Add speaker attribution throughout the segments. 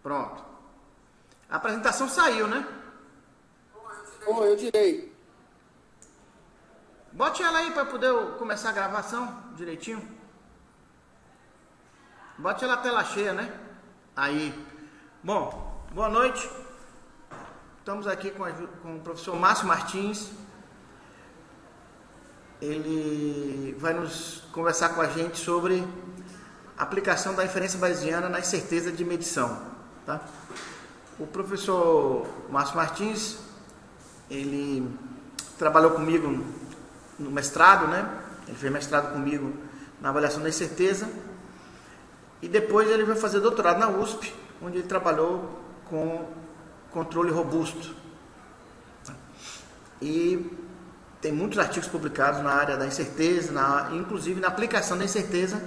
Speaker 1: Pronto. A apresentação saiu, né?
Speaker 2: Oi, eu tirei.
Speaker 1: Bote ela aí para poder começar a gravação direitinho. Bote ela a tela cheia, né? Aí. Bom, boa noite. Estamos aqui com o professor Márcio Martins. Ele vai nos conversar com a gente sobre a aplicação da inferência bayesiana na incerteza de medição, tá? O professor Márcio Martins, ele trabalhou comigo no mestrado, né? Ele fez mestrado comigo na avaliação da incerteza e depois ele vai fazer doutorado na USP, onde ele trabalhou com controle robusto. E tem muitos artigos publicados na área da incerteza, inclusive na aplicação da incerteza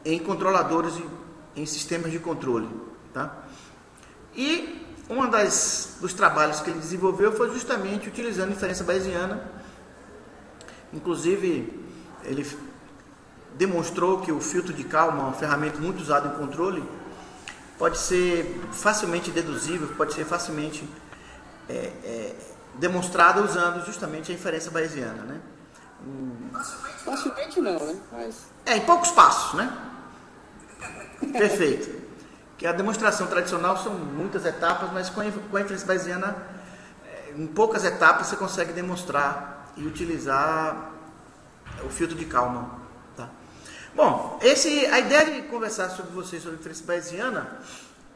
Speaker 1: em controladores e em sistemas de controle, tá? E um dos trabalhos que ele desenvolveu foi justamente utilizando a inferência bayesiana. Inclusive, ele demonstrou que o filtro de Kalman, uma ferramenta muito usada em controle, pode ser facilmente deduzível, pode ser facilmente demonstrada usando justamente a inferência bayesiana, né?
Speaker 2: Facilmente não, né? Mas...
Speaker 1: em poucos passos, né? Perfeito. Que a demonstração tradicional são muitas etapas, mas com a inferência bayesiana, em poucas etapas você consegue demonstrar e utilizar o filtro de Kalman, tá? Bom, a ideia de conversar sobre vocês sobre a inferência bayesiana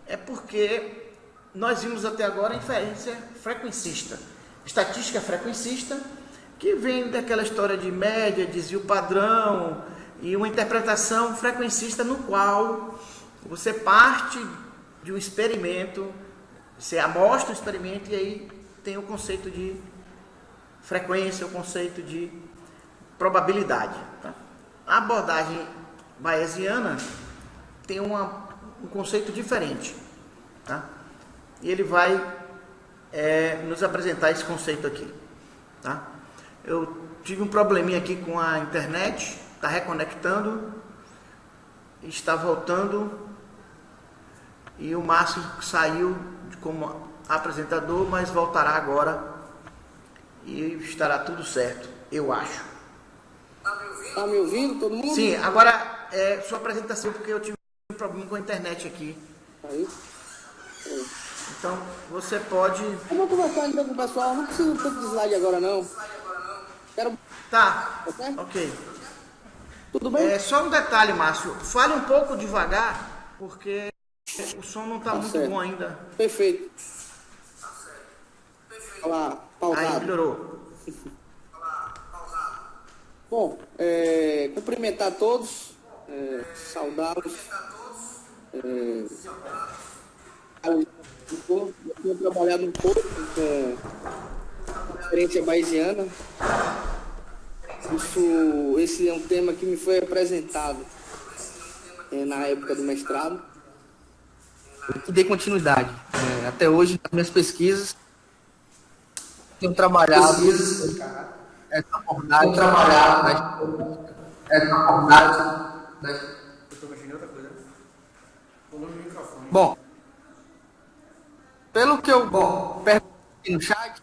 Speaker 1: é porque nós vimos até agora a inferência frequencista, estatística frequencista, que vem daquela história de média, desvio padrão e uma interpretação frequencista no qual você parte de um experimento, você amostra o experimento e aí tem o conceito de frequência, o conceito de probabilidade, tá? A abordagem bayesiana tem um conceito diferente, tá? E ele vai nos apresentar esse conceito aqui, tá? Eu tive um probleminha aqui com a internet, está reconectando, está voltando, e o Márcio saiu como apresentador, mas voltará agora e estará tudo certo, eu acho.
Speaker 2: Tá me ouvindo, todo mundo?
Speaker 1: Sim, agora sua apresentação, porque eu tive um problema com a internet aqui.
Speaker 2: Aí.
Speaker 1: Então, você pode...
Speaker 2: Eu vou conversar então com o pessoal, não preciso tanto de slide agora não. Quero...
Speaker 1: Tá,
Speaker 2: certo?
Speaker 1: ok.
Speaker 2: Tudo bem?
Speaker 1: Só um detalhe, Márcio, fale um pouco devagar, porque o som não está muito
Speaker 2: certo.
Speaker 1: bom ainda.
Speaker 2: Perfeito. Olha lá, pausado.
Speaker 1: Aí, melhorou.
Speaker 2: Bom, cumprimentar a todos, saudá-los. Eu tenho trabalhado um pouco com a experiência bayesiana. Esse é um tema que me foi apresentado na época do mestrado. E dei continuidade. Até hoje, nas minhas pesquisas, tenho trabalhado essa abordagem. Bom, pelo que eu perguntei no chat,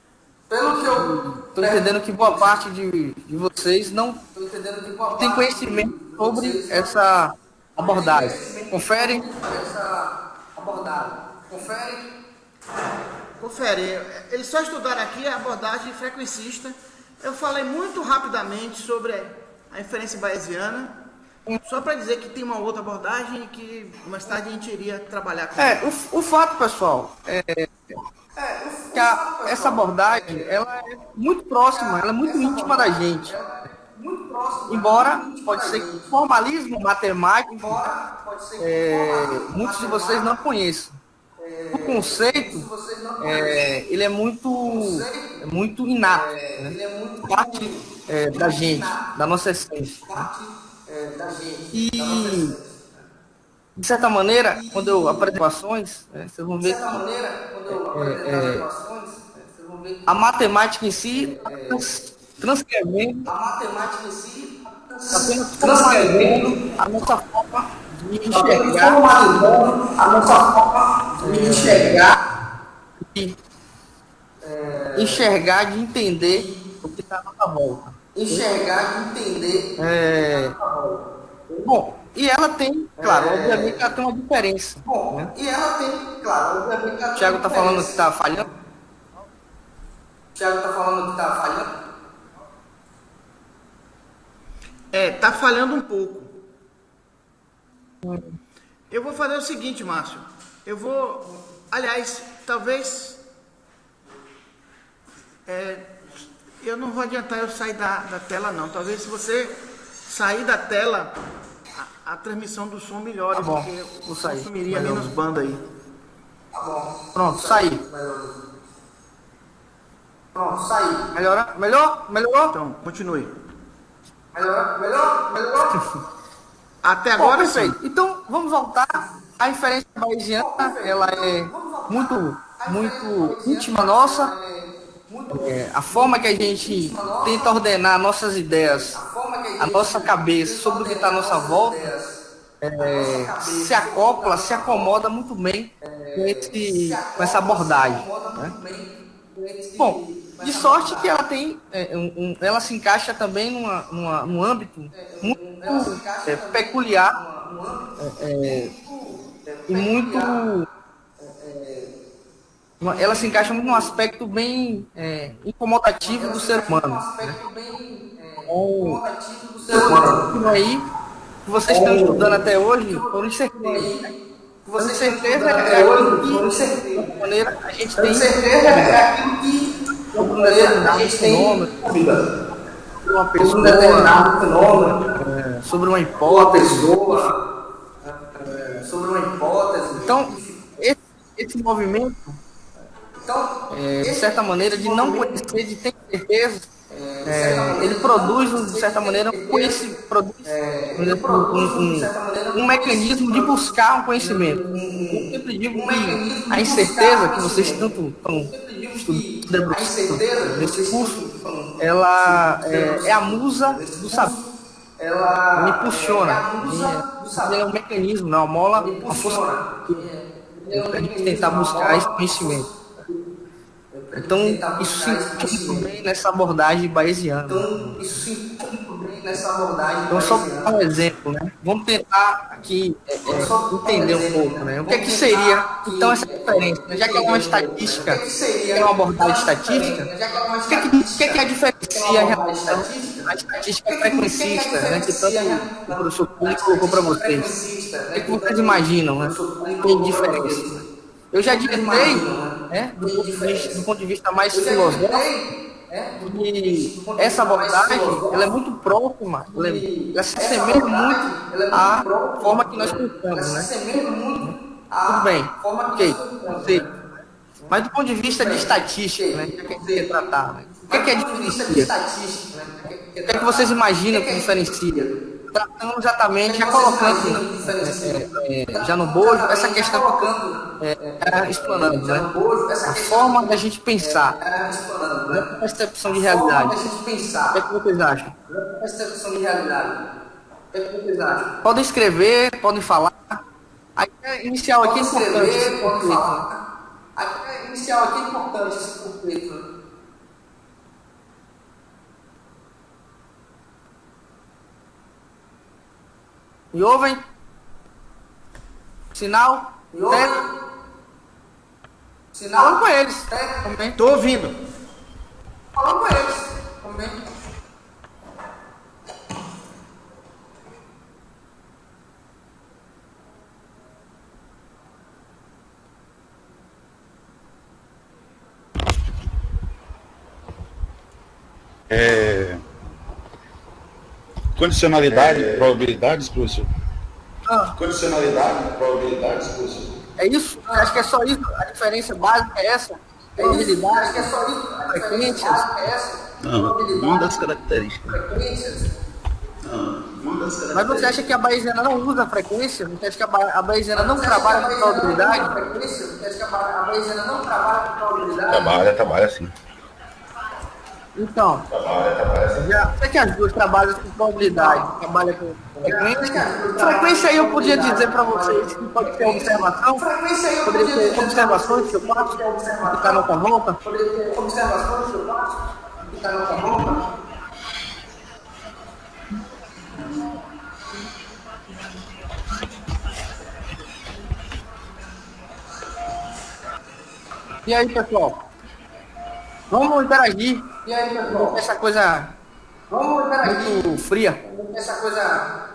Speaker 2: estou entendendo que boa parte de vocês não tem conhecimento sobre essa abordagem. Confere.
Speaker 1: Confere, eles só estudaram aqui a abordagem frequencista. Eu falei muito rapidamente sobre a inferência bayesiana, só para dizer que tem uma outra abordagem que mais tarde a gente iria trabalhar com
Speaker 2: o fato, pessoal, que essa abordagem ela é muito próxima, ela é muito íntima da gente. Embora pode ser que formalismo matemático muitos de vocês não conheçam. O conceito ele é muito inato, né? Parte da gente, da nossa essência, né? E de certa maneira, quando eu apresento equações, vocês vão ver que a matemática em si transcrevendo, apenas transcrevendo a nossa forma de enxergar a nossa forma de enxergar, de entender o que está à nossa volta. Bom, e ela tem, claro, obviamente ela tem uma diferença. Né? O Thiago está falando que está falhando.
Speaker 1: Tá falhando um pouco. Eu vou fazer o seguinte, Márcio. Aliás, talvez... eu não vou adiantar eu sair da tela, não. Talvez se você sair da tela, a transmissão do som melhore,
Speaker 2: Tá bom,
Speaker 1: porque
Speaker 2: vou sair.
Speaker 1: Consumiria menos banda aí.
Speaker 2: Pronto, saí. Melhorou?
Speaker 1: Então, continue.
Speaker 2: Melhorou?
Speaker 1: Até agora,
Speaker 2: perfeito. Sim. Então, vamos voltar. A inferência bayesiana, ela é muito íntima nossa. A forma que a gente tenta ordenar nossas ideias, a nossa cabeça sobre o que está à nossa volta, se acopla, se acomoda muito bem com essa abordagem. Né? Bom, de sorte que ela tem, ela se encaixa também num âmbito muito peculiar e muito... ela se encaixa muito num aspecto bem incomodativo do ser humano. Né? Aí, que vocês estão estudando até hoje, foram incertezas. Né? Então, incerteza é aquilo que, de alguma maneira, a gente tem sobre um determinado fenômeno, sobre uma pessoa, sobre uma hipótese. Então, esse movimento, de certa maneira, de não conhecer, de ter certeza, ele produz, de certa maneira, um mecanismo de buscar um conhecimento. Eu sempre digo que a incerteza que vocês tanto estão estudando nesse curso, ela é a musa do saber. Ela impulsiona. Ela é um mecanismo, não, a mola, a força para a gente tentar buscar esse conhecimento. Então, isso se encaixa muito bem nessa abordagem bayesiana. Então, só para dar um exemplo, né? Vamos tentar aqui entender um pouco, né? O que é que seria, então, essa diferença? Já que é uma estatística, é uma abordagem estatística, o que é que a diferencia a estatística frequencista, né? Que tanto o professor Cunha colocou para vocês. O que é que vocês imaginam, né? Tem diferença? Eu já ditei, né, do ponto de vista mais filosófico, que essa abordagem ela é muito próxima, ela se assemelha muito à forma que nós pensamos, né? Tudo bem, ok, sei. Mas do ponto de vista de estatística, né, o que é que a gente quer tratar? Né? O que é diferencia? O que é que vocês imaginam que diferencia? Tratando exatamente, já colocando já no bojo, essa questão explanando, né? A forma da gente pensar, né? A percepção de realidade. O que é que vocês acham? Podem escrever, podem falar. A ideia inicial aqui é importante esse conflito. Me ouvem? Sinal? Falando com eles. Também.
Speaker 1: Tô ouvindo.
Speaker 2: Falando com eles. Também.
Speaker 3: Condicionalidade, probabilidades, professor? Condicionalidade, probabilidades, professor?
Speaker 2: É isso? Acho que é só isso. A diferença básica é essa. Probabilidade, acho que é só isso. Frequências.
Speaker 3: Não, uma das características.
Speaker 2: Mas você acha que a bayesiana não usa frequência? Você acha que a bayesiana não trabalha com probabilidade?
Speaker 3: Trabalha sim.
Speaker 2: Então, sei que as duas trabalham com probabilidade, trabalha com frequência. Frequência aí eu podia dizer para vocês que pode ser observação, poderia ser observações que eu faço, ficar na outra volta. E aí, pessoal? Vamos interagir. E aí, pessoal? Essa coisa muito fria. Essa coisa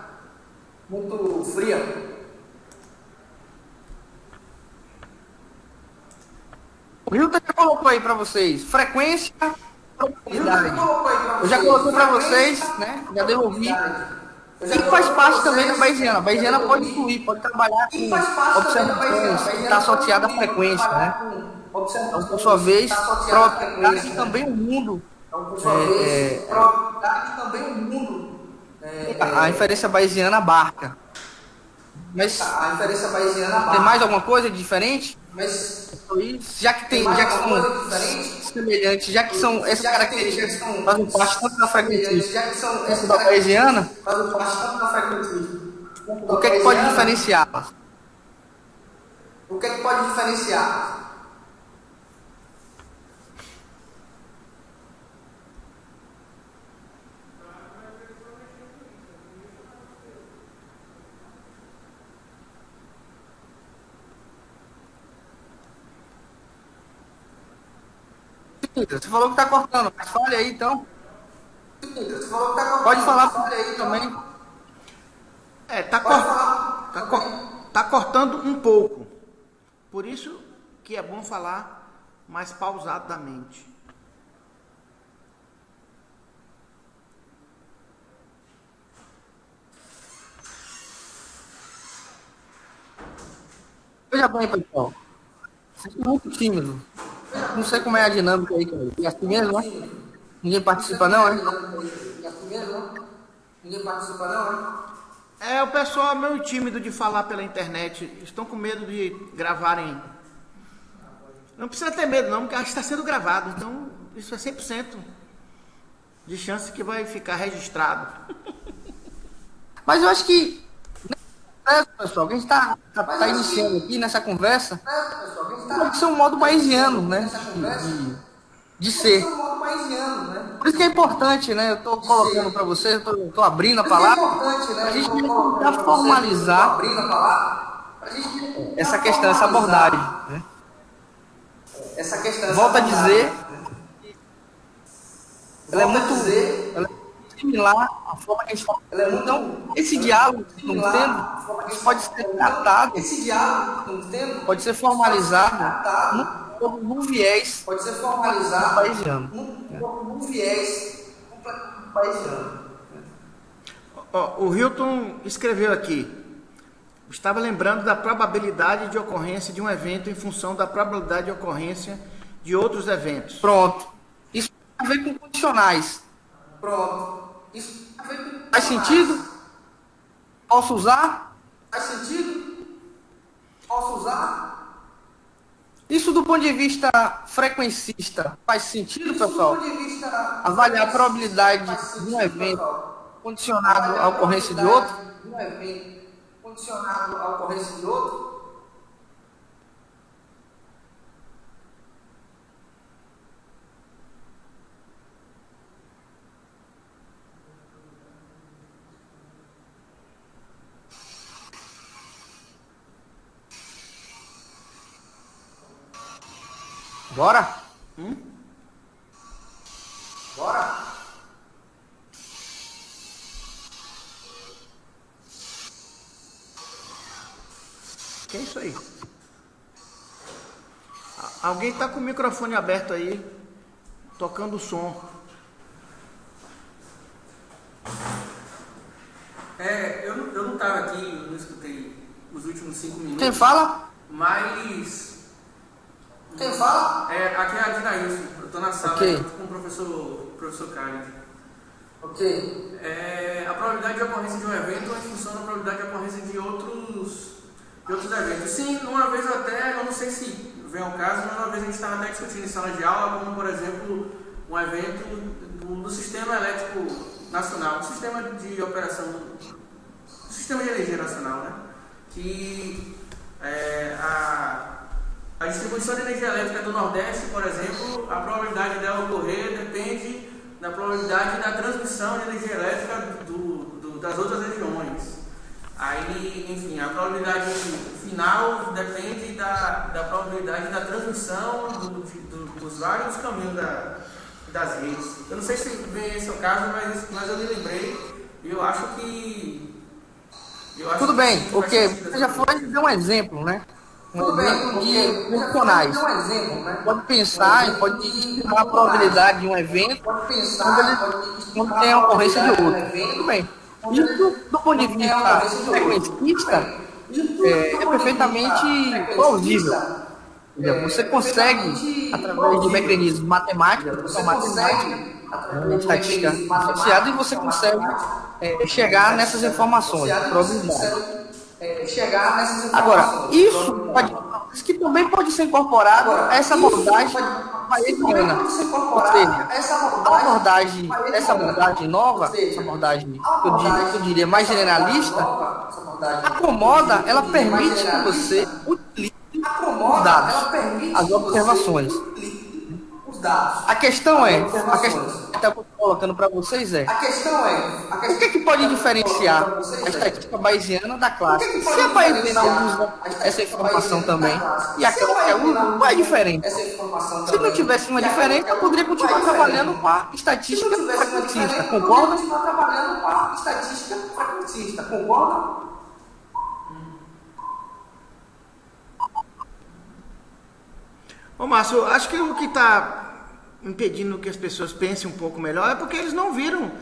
Speaker 2: muito fria. O Hilton já colocou aí para vocês frequência, probabilidade. Eu já coloquei para vocês, né? Já devolvi. E faz parte também da Bayesiana. A Bayesiana pode incluir, pode trabalhar com observações, está associada à frequência, né? Então, por sua vez, probabilidade também o mundo. A inferência bayesiana abarca. Mas tem mais alguma coisa de diferente? Já que são semelhantes, já que são essas características fazem parte tanto da frequência quanto da bayesiana, o que é que pode diferenciá-las? Você falou que está cortando, mas fale aí então. Pode falar por aí também.
Speaker 1: Tá cortando um pouco. Por isso que é bom falar mais pausadamente.
Speaker 2: Veja bem, pessoal. Vocês são muito tímidos. Não sei como é a dinâmica aí, cara. É assim mesmo, né? Ninguém participa não, é?
Speaker 1: O pessoal é meio tímido de falar pela internet. Estão com medo de gravarem. Não precisa ter medo não, porque acho que está sendo gravado. Então, isso é 100% de chance que vai ficar registrado.
Speaker 2: Mas eu acho que, pessoal, que a gente está iniciando aqui nessa conversa, pode ser um modo bayesiano, né? De ser. Por isso que é importante, né? Eu estou colocando para vocês, estou abrindo a palavra, para a gente tentar formalizar essa questão, essa abordagem, né? Volto a dizer, ela é muito similar à forma que a gente fala. Então, esse diálogo que estamos tendo pode ser tratado, pode ser formalizado num viés bayesiano.
Speaker 1: O Hilton escreveu aqui. Estava lembrando da probabilidade de ocorrência de um evento em função da probabilidade de ocorrência de outros eventos.
Speaker 2: Pronto. Isso tem a ver com condicionais. Faz sentido? Posso usar? Isso do ponto de vista frequencista faz sentido, pessoal? Avaliar a probabilidade de um evento condicionado à ocorrência de outro? Bora? Bora?
Speaker 1: Que é isso aí? Alguém está com o microfone aberto aí, tocando o som.
Speaker 4: Eu não estava aqui, eu não escutei os últimos 5 minutos.
Speaker 2: Quem fala?
Speaker 4: Mas...
Speaker 2: Quem fala?
Speaker 4: Aqui é a Dinaílson, eu estou na sala
Speaker 2: Okay.
Speaker 4: junto com o professor Khalid.
Speaker 2: Ok.
Speaker 4: A probabilidade de ocorrência de um evento é em função da probabilidade de ocorrência de outros eventos. Sim, uma vez eu não sei se vem ao caso, mas uma vez a gente estava até discutindo em sala de aula, como por exemplo, um evento do Sistema Elétrico Nacional, do Sistema de Operação, do Sistema de Energia Nacional, né? Que a distribuição de energia elétrica do Nordeste, por exemplo, a probabilidade dela ocorrer depende da probabilidade da transmissão de energia elétrica das outras regiões. Aí, enfim, a probabilidade final depende da probabilidade da transmissão dos vários caminhos das redes. Eu não sei se vem esse o caso, mas eu me lembrei e eu acho que...
Speaker 2: Tudo bem, ok. Você já foi dar um exemplo, né? Um exemplo de profissionais. Pode pensar e pode estimar a probabilidade de um evento quando tem a ocorrência de outro. Tudo bem. Isso, do ponto de vista frequencista, é perfeitamente plausível. Você consegue, através de mecanismos matemáticos, estatística associada, e você consegue chegar nessas informações, probabilidade. Agora, isso que também pode ser incorporado a essa abordagem bayesiana. Ou seja, essa abordagem nova, essa abordagem que eu diria mais generalista, acomoda, ela permite que você utilize os dados, as observações. A questão que eu estou colocando para vocês o que pode diferenciar a estatística bayesiana da clássica? Se a bayesiana usa essa informação também e a clássica usa, qual é a diferença? Se não tivesse uma diferença, eu poderia continuar trabalhando com a estatística frequencista, concorda?
Speaker 1: Ô Márcio, acho que o que está impedindo que as pessoas pensem um pouco melhor é porque eles não viram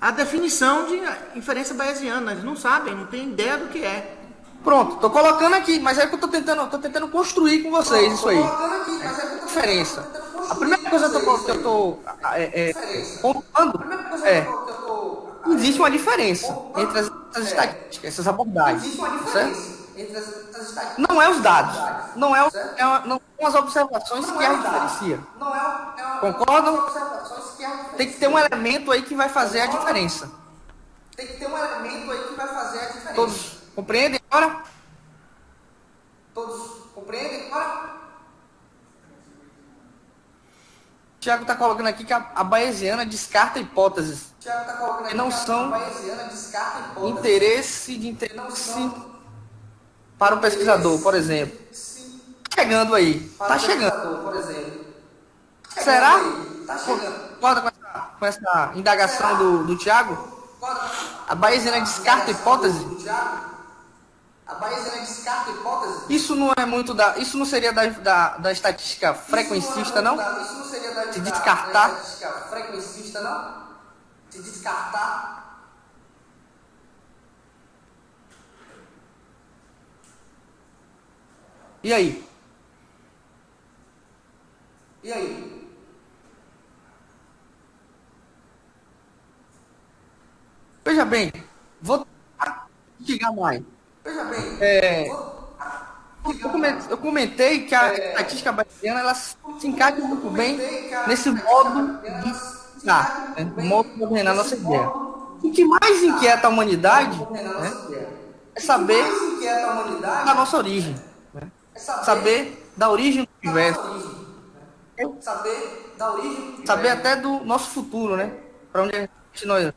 Speaker 1: a definição de inferência bayesiana. Eles não sabem, não têm ideia do que é.
Speaker 2: Pronto, estou colocando aqui, mas é que eu estou tentando construir com vocês isso aí. A diferença. A primeira coisa que eu estou pontuando existe uma diferença entre as estatísticas, essas abordagens, certo? Não é os dados, não são as observações que as diferenciam. Concordam? Tem que ter um elemento aí que vai fazer a diferença. Todos compreendem agora? O Thiago está colocando aqui que a bayesiana descarta hipóteses que não são interesse para o pesquisador, por exemplo. Chegando aí. Está chegando. Será? Concorda com essa indagação do Thiago? A bayesiana descarta hipótese? Isso não é muito isso não seria da estatística frequencista, não? De descartar? E aí? Veja bem, vou chegar mais. Eu comentei que a estatística bayesiana ela se encaixa muito bem nesse modo de pensar, né? Modo de ordenar nossa ideia. O que mais inquieta a humanidade, né, é saber da nossa origem, né? Saber da origem do universo, saber até do nosso futuro, né? Para onde nós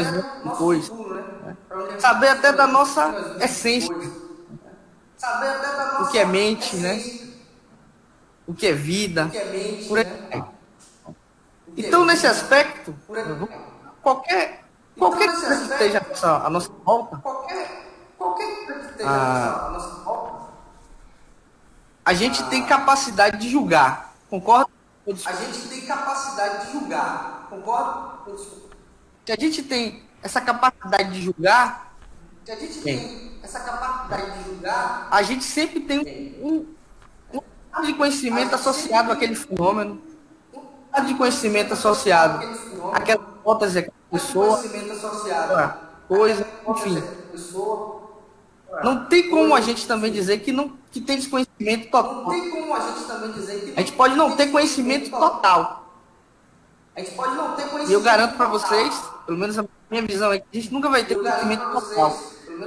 Speaker 2: vamos depois, né? Saber até da nossa essência, o que é mente, né? O que é vida, por aí. Então, nesse aspecto, qualquer coisa que esteja à nossa volta, a gente tem capacidade de julgar, concorda? Se a gente tem essa capacidade de julgar, a gente sempre tem um de conhecimento associado àquele fenômeno, de conhecimento associado àquela hipótese, àquela pessoa, coisa, enfim. Não tem como a gente também dizer que tem desconhecimento total. A gente pode não ter conhecimento total, A gente pode não ter conhecimento. E eu garanto para vocês, pelo menos a minha visão é que a gente nunca vai ter conhecimento total.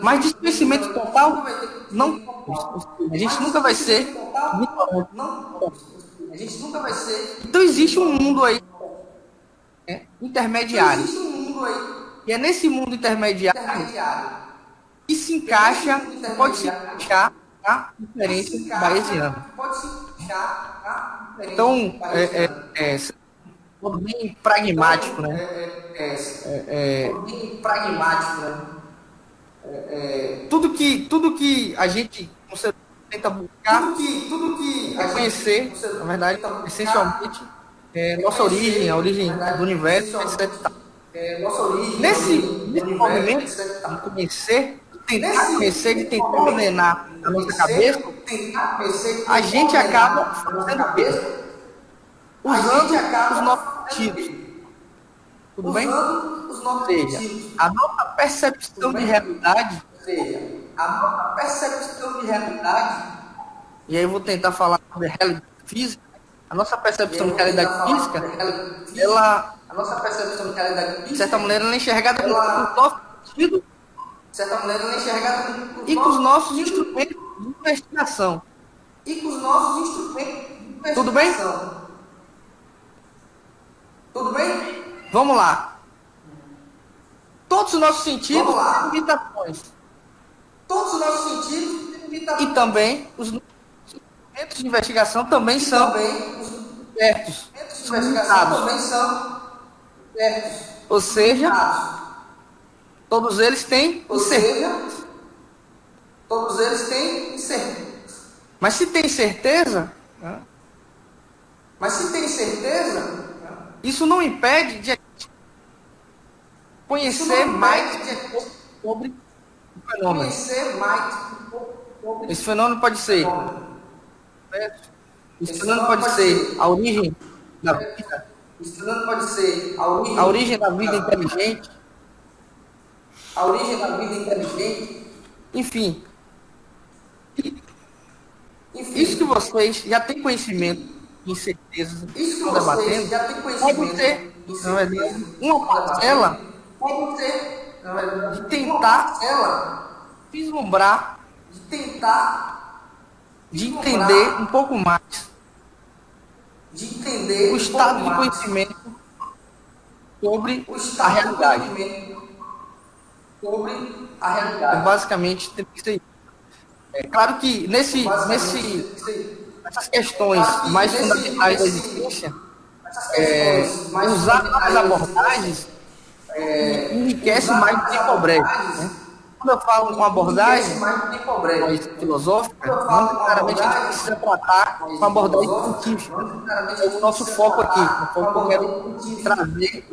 Speaker 2: Mas desconhecimento total, não. A gente nunca vai ser. A gente nunca vai ser. Então existe um mundo aí intermediário. E é nesse mundo intermediário que se encaixa, pode se encaixar a diferença bayesiana. Então, bem pragmático, né? Bem pragmático, né? Tudo que a gente tenta buscar, tudo que é conhecer, na verdade, essencialmente, nossa origem, a origem do universo, etc. Nesse movimento de conhecer, tentar conhecer, de tentar ordenar a nossa cabeça, a gente acaba fazendo usando os nossos sentidos. Tudo bem? Ou seja, a nossa percepção de realidade, e aí eu vou tentar falar sobre realidade física. A nossa percepção de realidade física, ela, de certa maneira, ela é enxergada com os nossos sentidos e com os nossos instrumentos de investigação. Tudo bem? Tudo bem? Vamos lá. Todos os nossos sentidos têm limitações. E também os instrumentos de investigação também são certos. São limitados. Ou seja, todos eles têm incerteza. Mas se tem certeza, isso não impede de conhecer mais sobre o fenômeno. Esse fenômeno pode ser a origem da vida, a origem da vida inteligente, enfim. Isso que vocês já têm conhecimento, incertezas, estão debatendo, pode ser, na verdade, uma parcela de tentar vislumbrar, de entender um pouco mais o estado de conhecimento sobre a realidade. Então, basicamente, tem que ser isso. É claro que essas questões mais fundamentais da existência, usar as abordagens enriquece mais do que empobrece, né? Quando eu falo uma abordagem mais filosófica, não necessariamente a gente precisa tratar com uma abordagem científica. É o nosso foco aqui, o foco que eu quero trazer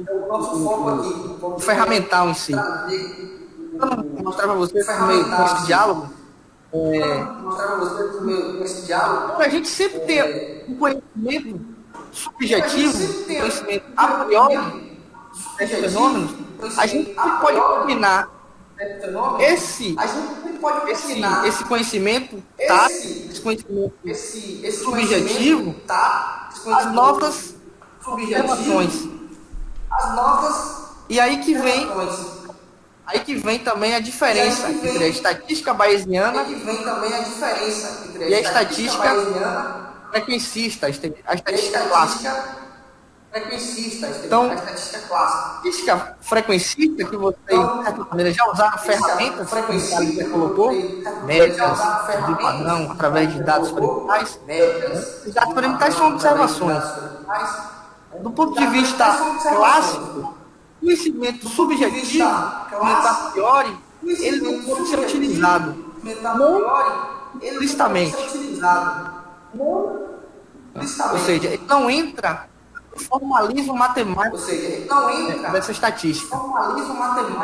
Speaker 2: o ferramental em si. Eu vou mostrar para vocês por meio desse diálogo. A gente sempre tem um conhecimento subjetivo, um conhecimento a priori desses fenômenos, a gente pode combinar esse conhecimento esse conhecimento subjetivo, as nossas observações. E aí que vem também a diferença entre a estatística bayesiana e a estatística frequencista, a estatística clássica. Então, a estatística frequencista, que vocês, de certa maneira, já usaram ferramentas, como o Carlos já colocou, métricas de padrão, através de dados experimentais. Os dados experimentais são observações. Do ponto de vista clássico, conhecimento subjetivo, conhecimento a priori, ele não pode ser utilizado, não explicitamente. Ou seja, ele não entra no formalismo matemático dessa estatística.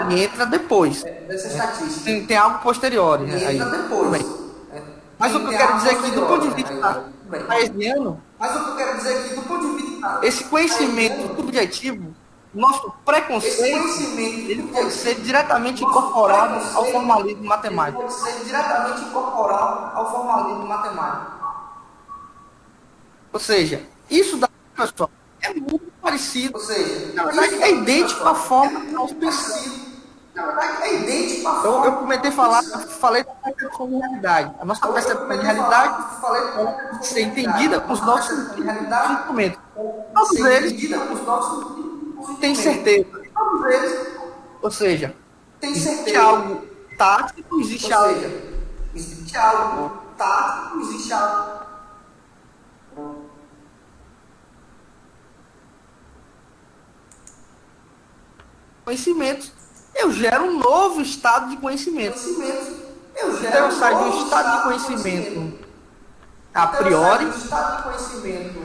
Speaker 2: Ele entra depois. Tem algo posterior. Né, aí. Mas o que eu quero dizer aqui, do ponto de vista bayesiano, esse conhecimento subjetivo, nosso preconceito, ele pode ser diretamente incorporado ao formalismo matemático. Ou seja, isso dá, pessoal, é muito parecido.
Speaker 1: Ou seja,
Speaker 2: na verdade, é idêntico à forma que nós pensamos.
Speaker 1: na verdade, é idêntico à
Speaker 2: Eu comecei a falar, falei da percepção de realidade. A nossa percepção de realidade pode ser entendida com os nossos instrumentos. Todos eles têm certeza. Ou seja, existe algo tático, existe algo.
Speaker 1: Existe algo tático, existe algo.
Speaker 2: Conhecimento. Eu gero um novo estado de conhecimento. Então eu saio de um estado de conhecimento a priori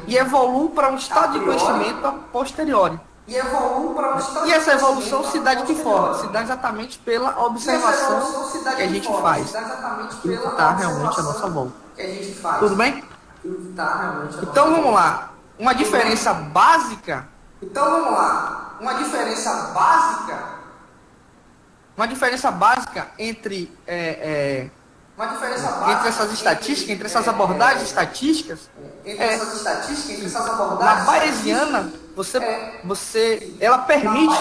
Speaker 2: e evoluo para um estado de conhecimento a posteriori. E essa evolução se dá de que forma? Se dá exatamente pela observação que a gente faz. Tudo que está realmente à nossa volta. Tudo bem? Então vamos lá. Uma diferença básica. Uma diferença básica entre essas estatísticas, entre essas abordagens estatísticas, na bayesiana, ela permite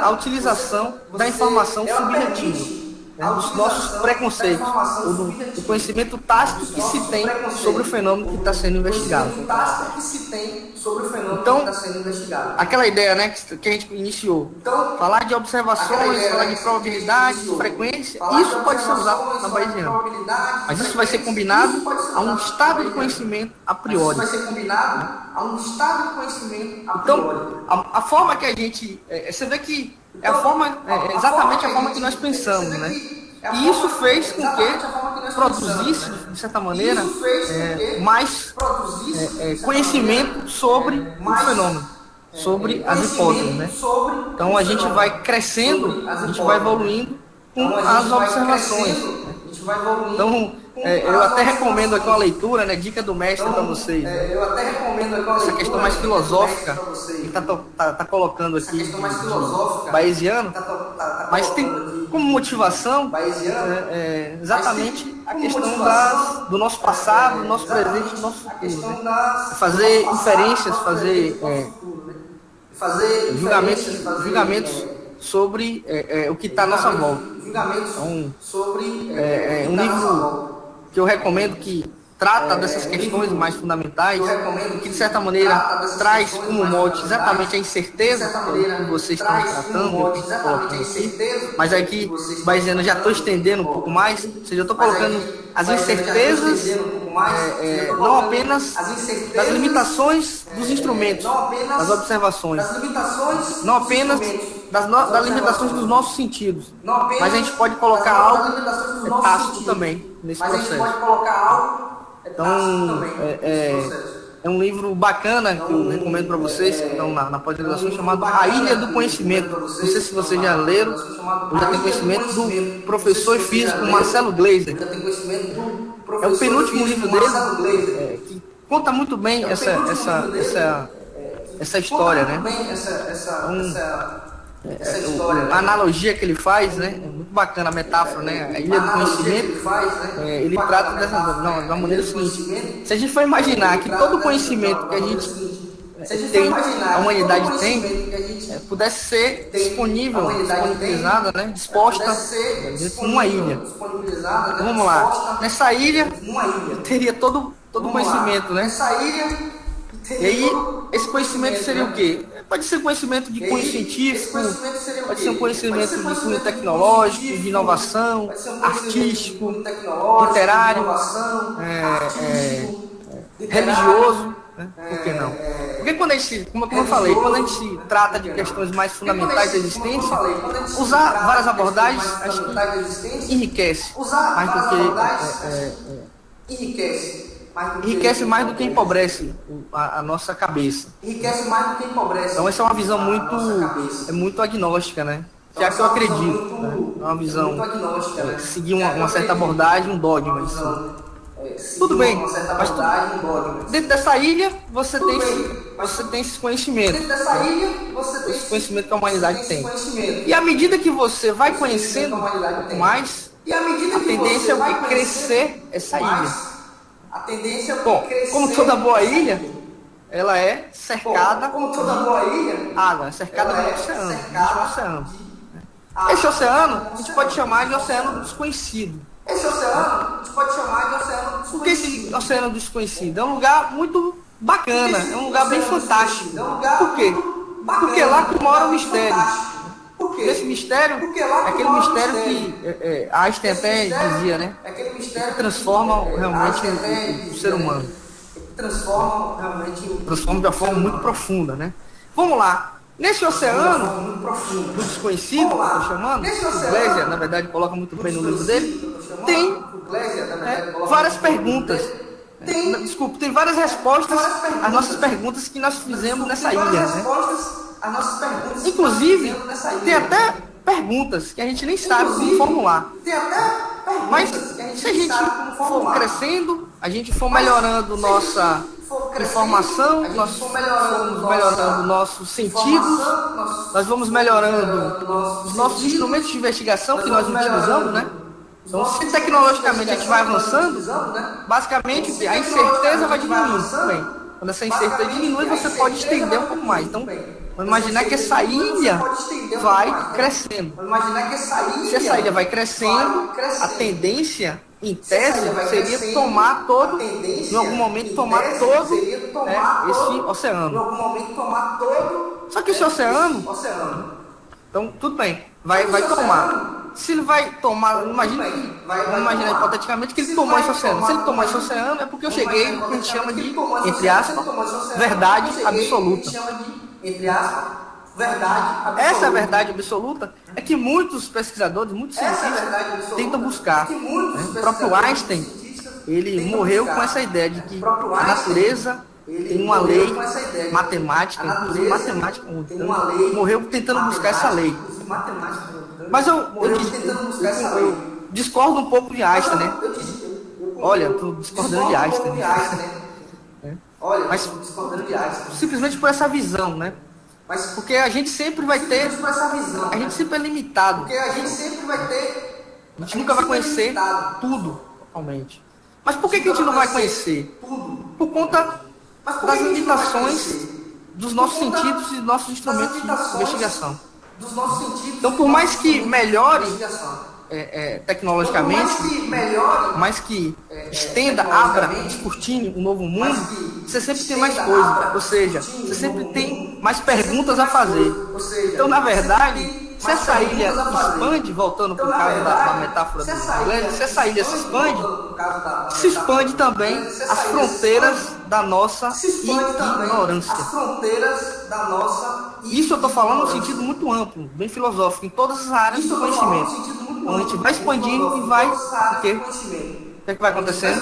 Speaker 2: a utilização da informação subjetiva, né, dos nossos preconceitos, ou do conhecimento tácito que se tem sobre o fenômeno que está sendo investigado. Então, aquela ideia, né, que a gente iniciou, falar de observações, falar de probabilidade, de frequência, isso pode ser usado na bayesiana. Mas isso vai ser combinado a um estado de conhecimento a priori. Então, a forma que a gente... você vê que é exatamente a forma que nós pensamos, né? E isso fez com que produzisse, de certa maneira, mais conhecimento sobre o fenômeno, sobre as hipóteses, né? Então a gente vai crescendo, a gente vai evoluindo com as observações. Então, eu até recomendo aqui uma leitura, né, dica do mestre para vocês. Essa questão mais filosófica que está colocando aqui de bayesiano, mas tem como motivação exatamente a questão do nosso passado, do nosso presente e do nosso futuro. Né? Fazer inferências, fazer julgamentos sobre o que está à nossa volta. Então, um livro que eu recomendo que trata dessas questões mais fundamentais, que de certa maneira traz como mote exatamente a incerteza que vocês estão tratando, eu estou colocando aqui, mas aqui, bayesiano, já estou estendendo um pouco mais, ou seja, eu estou colocando as incertezas não apenas das limitações dos instrumentos, das observações, não apenas das limitações dos nossos sentidos, mas a gente pode colocar algo tácito também nesse processo. Então, é um livro bacana que eu recomendo para vocês que estão na pós-graduação, chamado A Ilha do Conhecimento. Não sei se vocês já leram, ou já têm conhecimento, do professor e físico Marcelo Gleiser. É o penúltimo livro dele, que conta muito bem essa história, né? A analogia que ele faz, né, é muito bacana a metáfora, né, a ilha do conhecimento, ele trata da maneira seguinte: se a gente for imaginar que todo o conhecimento que a gente tem, a humanidade tem, pudesse ser disponibilizada, né, disposta dentro de uma ilha. Então, vamos lá, nessa ilha teria todo o conhecimento, né? E aí, esse conhecimento seria o quê? Pode ser conhecimento de cunho científico, pode ser um conhecimento de cunho tecnológico, de inovação, artístico, literário, religioso, né? Por que não? Porque quando a gente, como eu falei, quando a gente trata de questões mais fundamentais da existência, usar várias abordagens acho que enriquece mais do que enriquece mais do que empobrece a nossa cabeça. Então essa é uma visão muito agnóstica, né? Que é que eu acredito, né? É uma visão seguir uma certa abordagem, um dogma. Tudo bem, mas dentro dessa ilha você tem esse conhecimento, esse conhecimento que a humanidade tem. E à medida que você vai conhecendo um pouco mais, a tendência é crescer essa ilha. Bom, como toda boa ilha, ela é cercada
Speaker 5: como toda boa ilha,
Speaker 2: água, é cercada do oceano, existe um oceano. Esse oceano a gente pode chamar de oceano desconhecido.
Speaker 5: Esse oceano a gente pode chamar de oceano
Speaker 2: Por que esse oceano desconhecido? É um lugar muito bacana, é um lugar bem fantástico. Por quê? Porque lá que mora o mistério. Esse mistério é aquele mistério que Einstein até dizia, né? Que transforma realmente o ser humano. Transforma de uma forma muito profunda, né? Vamos lá. Nesse oceano do desconhecido, que eu estou chamando, o Gleiser, na verdade, coloca muito bem no livro dele, tem várias perguntas. Desculpa, tem várias respostas às nossas perguntas que nós fizemos nessa ilha, né? Inclusive, tem até perguntas que a gente nem sabe como formular. Mas se a gente for crescendo, a gente for melhorando nossa informação, nós vamos melhorando nossos sentidos, nós vamos melhorando os nossos instrumentos de investigação que nós utilizamos, né? Então, se tecnologicamente a gente vai avançando, basicamente a incerteza vai diminuindo também. Quando essa incerteza diminui, você pode estender um pouco mais. Então, vamos imaginar que essa ilha vai crescendo. Se essa ilha vai crescendo, a tendência, em tese, seria tomar todo, em algum momento, tomar todo esse oceano. Só que esse oceano, então, tudo bem, vai tomar. Se ele vai tomar, vamos imaginar hipoteticamente que ele tomou esse oceano. Se ele tomou esse oceano, é porque eu cheguei no que a gente chama de, entre aspas, verdade absoluta. Essa é a verdade absoluta, é que muitos pesquisadores, muitos cientistas tentam buscar. Né? O próprio Einstein, ele morreu com essa ideia de que a natureza tem uma lei matemática, inclusive matemática, morreu tentando buscar essa lei. Mas eu discordo um pouco de Einstein, né? Olha, estou discordando de Einstein. Mas simplesmente por essa visão, né? Porque a gente sempre vai ter, a gente sempre é limitado. A gente nunca vai conhecer tudo totalmente. Mas por que a gente não vai conhecer? Por conta das limitações dos nossos sentidos e dos nossos instrumentos de investigação. Então, por mais que melhore tecnologicamente, mais que estenda, abra, descortine um novo mundo, você sempre tem mais coisa, ou seja, você sempre tem mais perguntas a fazer. Então, na verdade, se essa ilha expande, voltando para o caso da metáfora do Gleiser, se essa ilha se expande também as fronteiras da nossa ignorância. Isso eu estou falando no sentido muito amplo, bem filosófico, em todas as áreas do conhecimento. Então a gente vai expandindo e vai... O que é que vai acontecendo?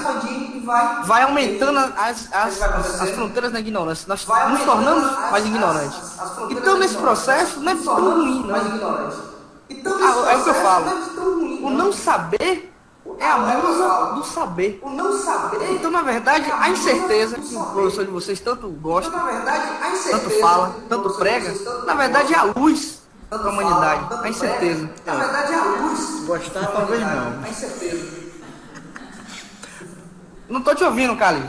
Speaker 2: Vai aumentando as fronteiras da ignorância. Nós nos tornamos mais ignorantes. Então nesse processo não é tão ruim, não. É o que eu falo. O não saber é a musa do saber. Então, na verdade, a incerteza que o professor de vocês tanto gosta, tanto fala, tanto prega, na verdade é a luz da humanidade, a incerteza.
Speaker 1: Gostar talvez não.
Speaker 2: Não estou te ouvindo, Cali.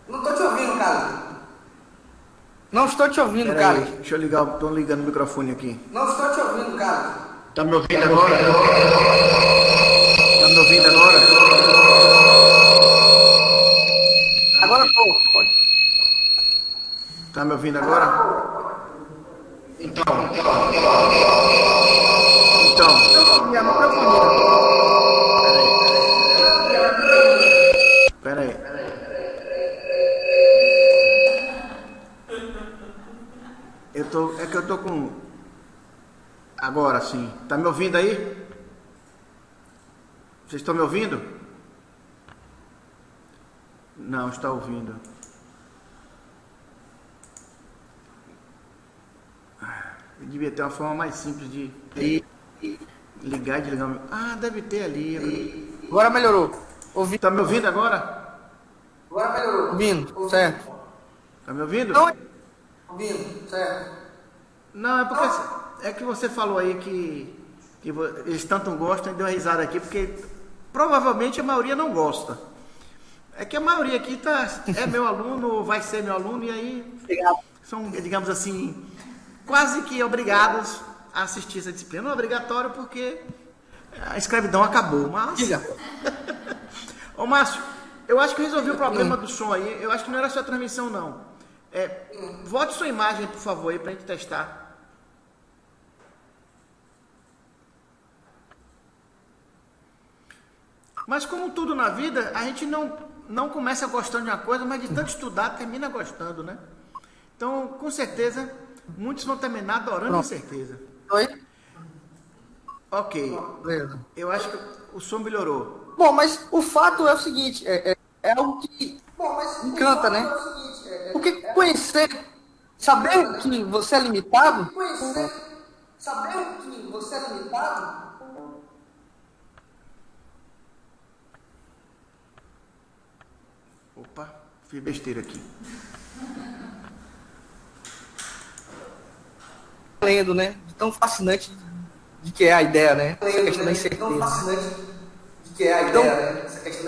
Speaker 2: Não estou te ouvindo, Cali.
Speaker 1: Deixa eu ligar, estou ligando o microfone aqui.
Speaker 5: Não estou te ouvindo, Cali.
Speaker 1: Tá me ouvindo agora? Tá me ouvindo agora?
Speaker 2: Agora pode.
Speaker 1: Tá me ouvindo agora? Então.
Speaker 2: Minha microfone.
Speaker 1: Pera aí. É que eu tô com... Agora sim. Tá me ouvindo aí? Vocês estão me ouvindo? Não, está ouvindo. Eu devia ter uma forma mais simples de ligar e desligar. Ah, deve ter ali.
Speaker 2: Agora melhorou.
Speaker 1: Tá me ouvindo agora?
Speaker 2: Ouvindo, certo.
Speaker 1: Tá me ouvindo?
Speaker 2: Não,
Speaker 1: Não, é porque é que você falou aí que eles tanto gostam e deu uma risada aqui, porque provavelmente a maioria não gosta. É que a maioria aqui é meu aluno, vai ser meu aluno, e aí são, digamos assim, quase que obrigados a assistir essa disciplina. Não é obrigatório porque a escravidão acabou, mas...
Speaker 2: Diga.
Speaker 1: Ô, Márcio, eu acho que eu resolvi o problema do som aí. Eu acho que não era a sua transmissão, não. Volte sua imagem, por favor, aí, pra gente testar. Mas como tudo na vida, a gente não começa gostando de uma coisa, mas de tanto estudar, termina gostando, né? Então, com certeza, muitos vão terminar adorando, com certeza.
Speaker 2: Oi?
Speaker 1: Ok. Eu acho que o som melhorou.
Speaker 2: Bom, mas o fato é o seguinte, é algo que encanta, né? Porque conhecer, saber que você é limitado,
Speaker 1: Opa, fiz besteira aqui.
Speaker 2: lendo, né? Tão fascinante de que é a ideia, né? Essa questão da incerteza. Então,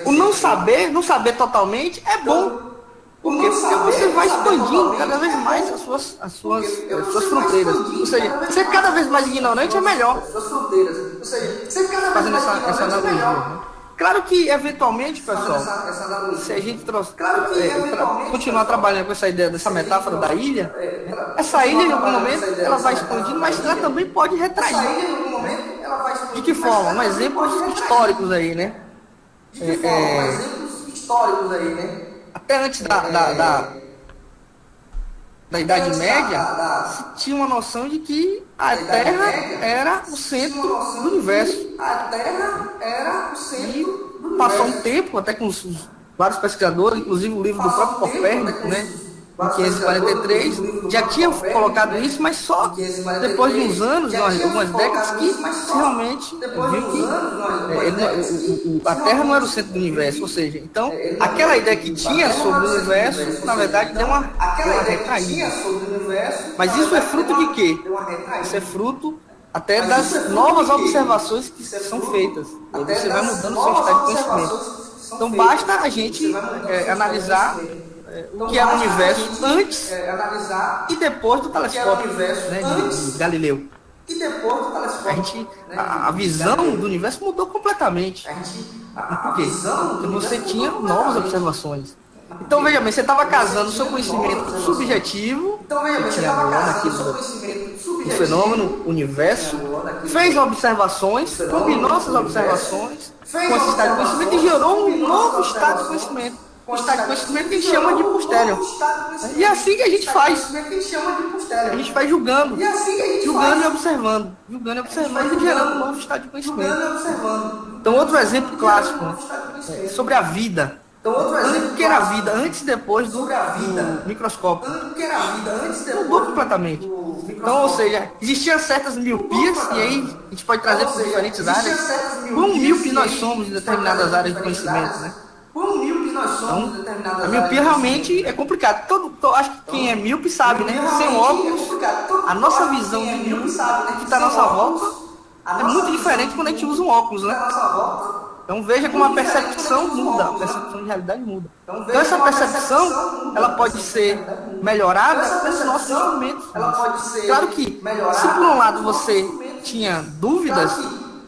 Speaker 2: o não saber totalmente é bom. Por quê? Porque você vai expandindo cada vez mais as suas fronteiras. Ou seja, ser cada vez mais ignorante é melhor. Fazendo essa analogia, né? Claro que, eventualmente, pessoal, se a gente continuar trabalhando com essa ideia, dessa metáfora da ilha, essa ilha, em algum momento, ela vai expandindo, mas ela também pode retrair. De que forma? Um exemplos históricos aí, né? Até antes da Idade Média, se tinha uma noção de que a Terra era o centro do universo. E passou um tempo, até com vários pesquisadores, inclusive o livro do próprio Copérnico, né, em 543, já tinha colocado isso, mas só depois de uns anos, algumas décadas, que realmente viu que a Terra não era o centro do universo. Ou seja, então, aquela ideia que tinha sobre o universo, na verdade, deu uma recaída. Mas isso é fruto de quê? Isso é fruto até das novas observações que são feitas. Aí você vai mudando o seu estado de conhecimento. Então, basta a gente analisar o que é o universo antes e depois do telescópio, né, de Galileu. A visão do universo mudou completamente. Por quê? Porque você tinha novas observações. Então, veja bem, você estava casando o seu conhecimento subjetivo, você tinha do fenômeno, universo, fez observações, combinou essas observações com esse estado de conhecimento e gerou um novo estado de conhecimento. O estado de conhecimento que a gente chama de posterior. E é assim que a gente faz. A gente vai julgando e observando. Julgando e observando e gerando um novo estado de conhecimento. Então, outro exemplo clássico, né, sobre a vida. O que era a vida antes e depois do microscópio. Mudou completamente. Então, ou seja, existiam certas miopias, e aí a gente pode trazer para diferentes áreas. Quão míope nós somos em determinadas áreas de conhecimento, né? Então, a miopia realmente é complicado. Acho que quem é míope sabe, né? Sem óculos, a nossa visão de mundo que está à nossa volta é muito diferente quando a gente usa um óculos, né? Então veja como a percepção muda, a percepção de realidade muda. Então essa percepção, ela pode ser melhorada pelos nossos instrumentos. Claro que, se por um lado você tinha dúvidas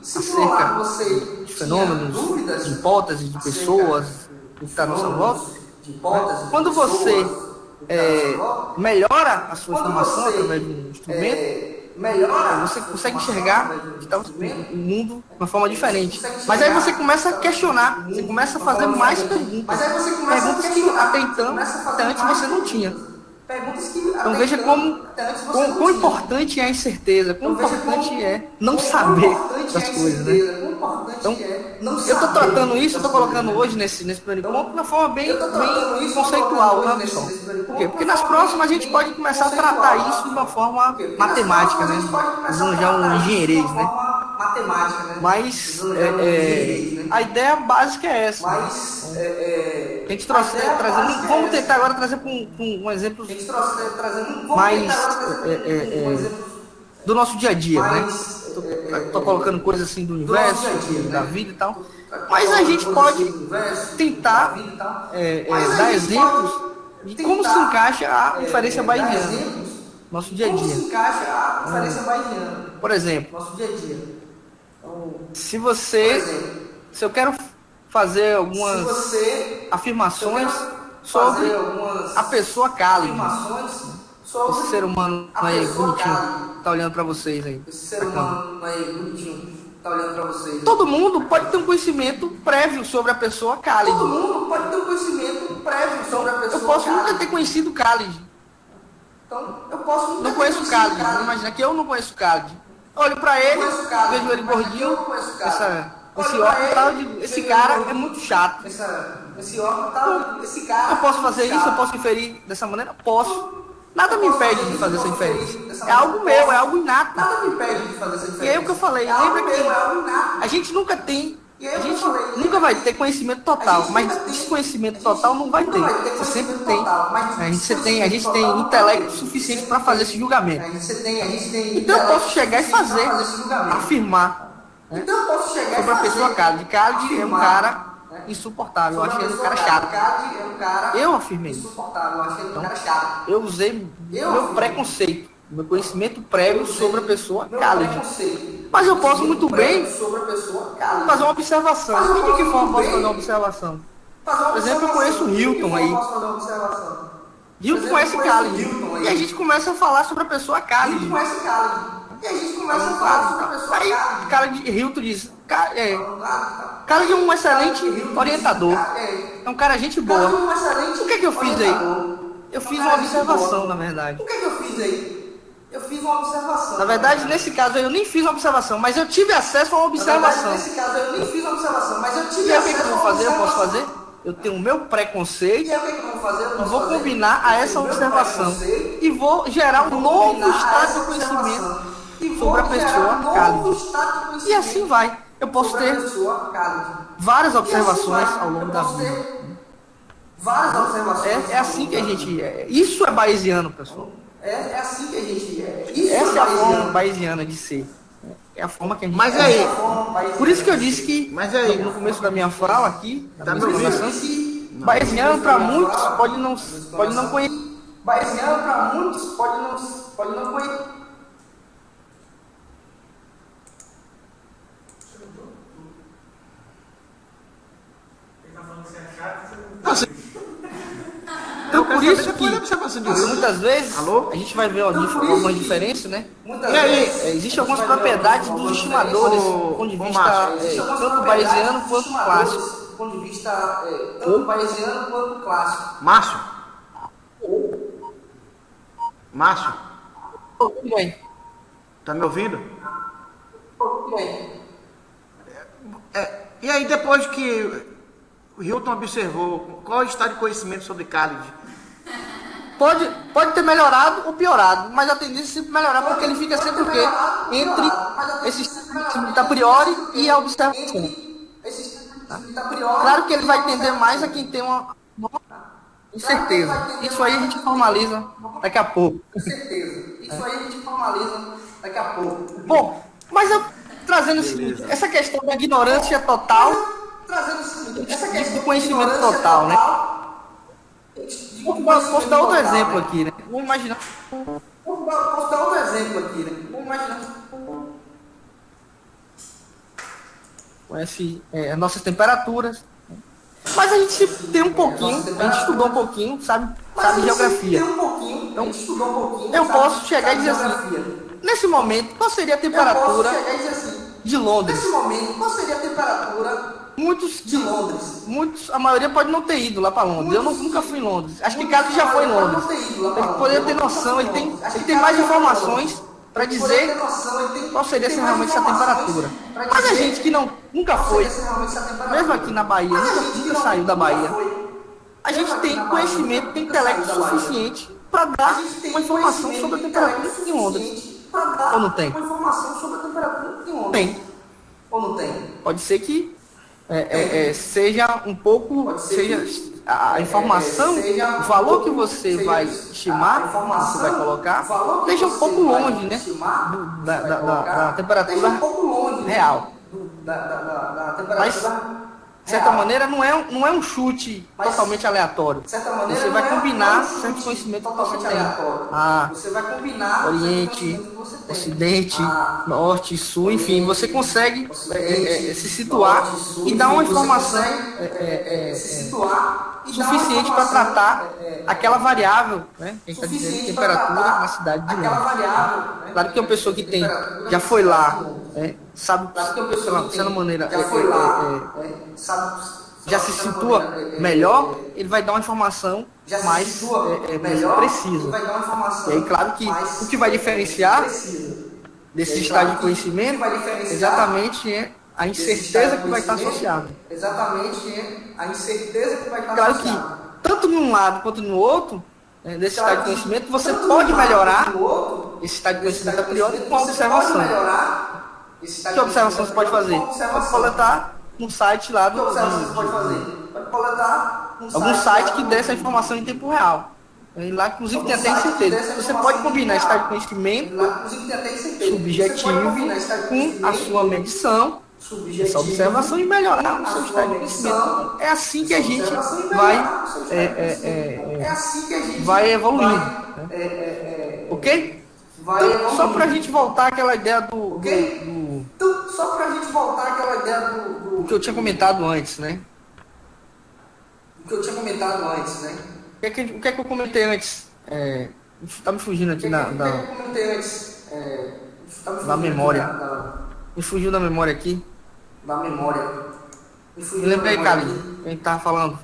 Speaker 2: acerca de fenômenos, de hipóteses, de pessoas, do que está à nossa volta, quando você melhora a sua informação através de um instrumento, você consegue enxergar o mundo de uma forma diferente. Mas aí você começa a questionar, você começa a fazer mais perguntas. Perguntas que até antes você não tinha. Então veja quão importante é a incerteza, quão importante é não saber das coisas, né? Então, eu estou tratando isso, eu estou colocando hoje nesse primeiro ponto de uma forma bem conceitual, tá, pessoal? Por quê? Porque nas próximas a gente pode começar a tratar isso de uma forma matemática, né? Usando já um engenheirês, né? Mas a ideia básica é essa. Né? A gente trazendo, vamos tentar agora trazer com um exemplo mais do nosso dia a dia, né? tô colocando coisas assim do universo, da vida e tal. Mas a gente pode tentar dar exemplos de como se encaixa a inferência bayesiana no nosso dia a dia. Por exemplo, se eu quero fazer algumas afirmações sobre a pessoa Khalid, esse ser humano aí bonitinho, tá olhando para vocês aí. Todo mundo pode ter um conhecimento prévio sobre a pessoa Khalid. Eu posso nunca ter conhecido Khalid. Não conheço o Khalid. Imagina que eu não conheço o Khalid. Olho para ele, vejo ele gordinho, esse cara é muito chato. Eu posso fazer isso, eu posso inferir dessa maneira? Posso. Nada me impede de fazer essa inferência. É algo meu, é algo inato. E é o que eu falei. Lembra que a gente nunca vai ter conhecimento total, mas esse conhecimento total não vai ter. Você sempre tem. A gente tem intelecto suficiente para fazer esse julgamento. Então eu posso chegar e afirmar sobre a pessoa Khalid. Khalid é um cara insuportável, eu achei ele um cara chato. Eu afirmei isso. Então, eu usei meu preconceito, meu conhecimento prévio sobre a pessoa Khalid. Mas eu posso muito bem fazer uma observação. E de que forma eu posso fazer uma observação? Por exemplo, eu conheço o Hilton aí. Hilton conhece Khalid. E a gente começa a falar sobre a pessoa Khalid. Aí o cara de Hilton diz, Khalid é um excelente orientador. É um cara gente boa. O que é que eu fiz aí? Eu fiz uma observação, na verdade. Na verdade, nesse caso eu nem fiz uma observação, mas eu tive acesso a uma observação. E aí o que eu vou fazer? Eu posso fazer? Eu tenho o meu preconceito e vou combinar a essa observação. E vou gerar um novo estado de conhecimento sobre a pessoa Khalid. E assim vai. Eu posso ter várias observações ao longo da vida. É assim que a gente é. Isso é bayesiano, pessoal. Essa é a forma bayesiana de ser. É a forma que a gente.
Speaker 1: Mas aí,
Speaker 2: por isso que eu disse que
Speaker 1: mas aí,
Speaker 2: no começo da minha fala aqui,
Speaker 1: tá me ouvindo?
Speaker 2: bayesiano para muitos pode não conhecer.
Speaker 5: Bayesiano para muitos pode não conhecer.
Speaker 2: Então, por isso que
Speaker 1: muitas
Speaker 2: muitas vezes
Speaker 1: Alô?
Speaker 2: a gente vai ver algumas diferenças, né?
Speaker 1: E aí?
Speaker 2: Existem algumas propriedades dos estimadores, do ponto de vista tanto bayesiano quanto clássico.
Speaker 1: Márcio,
Speaker 2: Tudo bem.
Speaker 1: tá me ouvindo? E aí, depois que o Hilton observou, qual é o estado de conhecimento sobre Khalid?
Speaker 2: Pode ter melhorado ou piorado, mas a tendência é sempre melhorar, porque ele fica sempre o quê? Entre esse a priori e a observação. Claro que ele vai tender mais a quem tem uma incerteza. Isso aí a gente formaliza daqui a pouco. Bom, mas eu trazendo essa questão da ignorância total, do conhecimento total, né? Posso dar outro exemplo aqui, né? Vamos imaginar. Conhece as nossas temperaturas. Mas a gente tem um pouquinho, a gente estudou um pouquinho, sabe geografia. Então, eu posso chegar e dizer assim, nesse momento, qual seria a temperatura de Londres? Muitos, a maioria pode não ter ido lá para Londres. Eu nunca fui em Londres. Acho que Khalid já foi em Londres. Ele poderia ter noção, ele tem mais informações para dizer qual seria realmente essa temperatura. Mas a gente que nunca foi, mesmo aqui na Bahia, nunca saiu da Bahia, a gente tem conhecimento, tem intelecto suficiente para dar uma informação sobre a temperatura de Londres. Ou não tem? Tem. Pode ser que seja um pouco, seja a informação, o valor que você vai estimar, que você vai colocar, esteja um pouco longe, né, da temperatura real. Mas, de certa maneira, não é um chute totalmente aleatório. Você vai combinar certos conhecimentos que você tem. Oriente, Ocidente, Norte, Sul, enfim, você consegue se situar e dar uma informação suficiente para tratar aquela variável, né? A gente está dizendo temperatura na cidade de Londres. Claro que uma pessoa que já foi lá, sabe, sei lá, de certa maneira, já se situa melhor, ele vai dar uma informação mais precisa. E aí, claro que o que vai diferenciar desse estágio de conhecimento exatamente é a incerteza que vai estar associada. Claro que, tanto de um lado quanto no outro, desse estágio de conhecimento, você pode melhorar esse estágio de conhecimento a priori com a observação. Que observação você pode fazer? Pode coletar um site lá algum site que dê essa informação em tempo real. E lá, inclusive, tem até incerteza. Você pode combinar estágio de conhecimento subjetivo com a sua medição, essa observação, e melhorar o seu estágio de conhecimento. É assim que a gente vai evoluindo. Né? Ok? Então, só para a gente voltar àquela ideia do que eu tinha comentado antes, né? O que é que eu comentei antes? Tá me fugindo aqui da memória. Me fugiu da memória aqui. Me lembrei, cara, que a gente tava falando.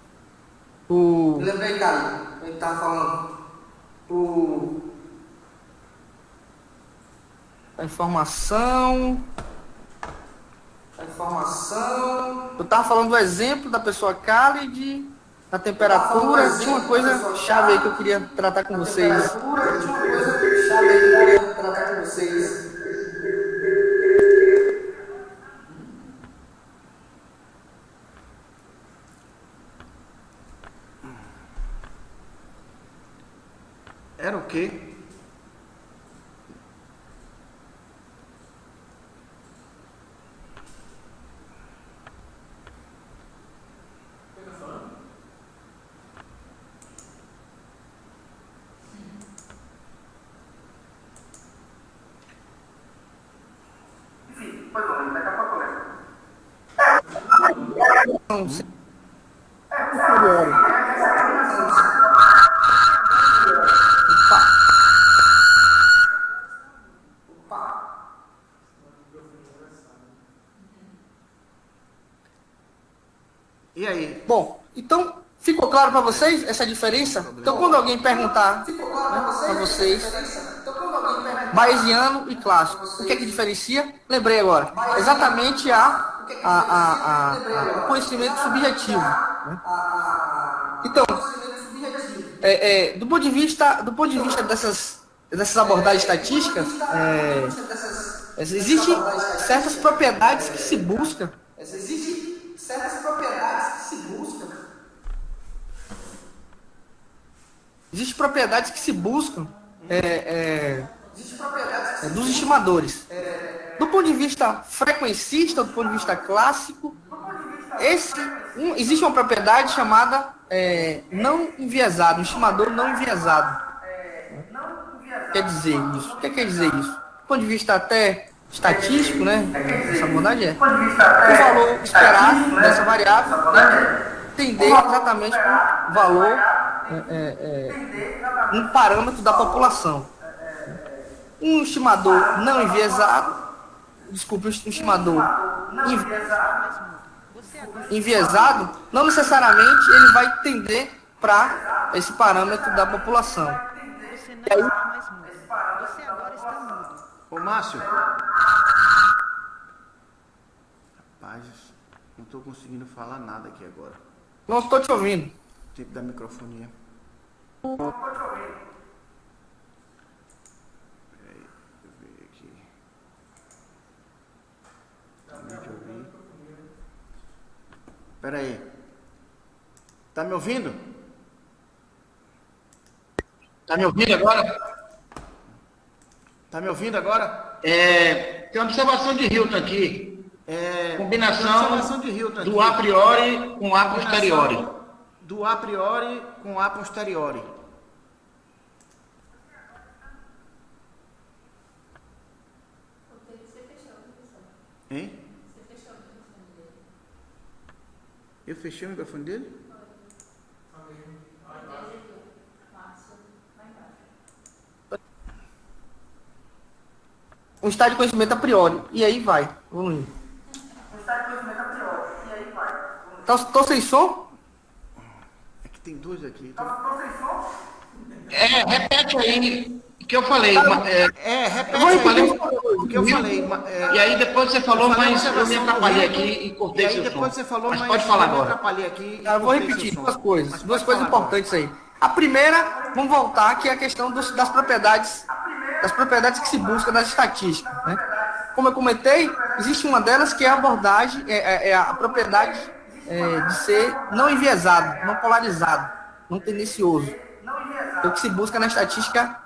Speaker 2: A informação. Eu tava falando do exemplo da pessoa cálida, da temperatura. Tinha uma coisa chave aí que eu queria tratar com vocês.
Speaker 1: Era o quê?
Speaker 2: Não sei. Opa.
Speaker 1: E aí?
Speaker 2: Bom, então ficou claro para vocês essa diferença? Então, quando alguém perguntar, né, para vocês, bayesiano e clássico, o que é que diferencia? Lembrei agora, exatamente o conhecimento subjetivo. Né? Então, do ponto de vista dessas abordagens estatísticas, existem certas propriedades que se buscam. Existem propriedades que se buscam dos estimadores. Do ponto de vista frequencista, do ponto de vista clássico, existe uma propriedade chamada não enviesado, um estimador não enviesado. Quer dizer isso? O que quer dizer isso? Do ponto de vista até estatístico, né? Essa abordagem o valor esperado dessa variável tender exatamente para o valor, um parâmetro da população. Um estimador não enviesado, um estimador enviesado, não necessariamente ele vai tender para esse parâmetro da população.
Speaker 6: Você não está mais mudo. Você agora está mudo.
Speaker 1: Ô, Márcio. Rapaz, não estou conseguindo falar nada aqui agora.
Speaker 2: Não estou te ouvindo.
Speaker 1: Tipo da microfonia. Peraí, deixa eu ver aqui. Também te ouvir. Espera aí. Tá me ouvindo?
Speaker 7: Tá me ouvindo agora?
Speaker 1: Tá me ouvindo agora?
Speaker 7: Tem uma observação de Hilton aqui. Combinação
Speaker 1: de Hilton
Speaker 7: do a priori com a posteriori.
Speaker 1: Do a priori com a posteriori. Hein? Eu fechei o microfone dele?
Speaker 2: Um estado de conhecimento a priori. E aí vai. Vamos indo. Tô sem som?
Speaker 1: É que tem dois aqui.
Speaker 7: Repete aí o que eu falei.
Speaker 1: Repete aí o que eu falei.
Speaker 7: E aí depois você falou, mas eu me atrapalhei aqui e cortei seu som.
Speaker 1: Depois você falou,
Speaker 7: mas pode falar agora.
Speaker 1: Atrapalhei aqui.
Speaker 2: Eu vou repetir duas coisas. Duas coisas importantes aí. A primeira, vamos voltar, que é a questão das propriedades que se busca nas estatísticas, né? Como eu comentei, existe uma delas que é a abordagem, a propriedade de ser não enviesado, não polarizado, não tendencioso. É o que se busca na estatística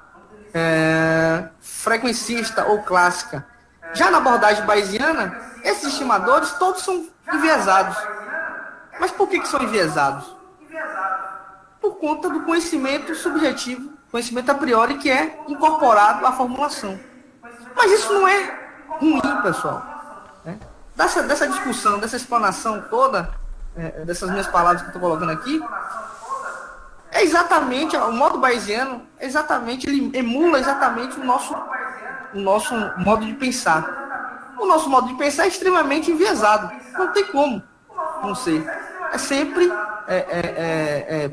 Speaker 2: frequencista ou clássica. Já na abordagem bayesiana, esses estimadores todos são enviesados. Mas por que são enviesados? Por conta do conhecimento subjetivo, conhecimento a priori que é incorporado à formulação. Mas isso não é ruim, pessoal. Né? Dessa discussão, dessa explanação toda, dessas minhas palavras que eu estou colocando aqui, é exatamente, o modo bayesiano, ele emula exatamente o nosso modo de pensar. O nosso modo de pensar é extremamente enviesado. Não tem como não ser. É sempre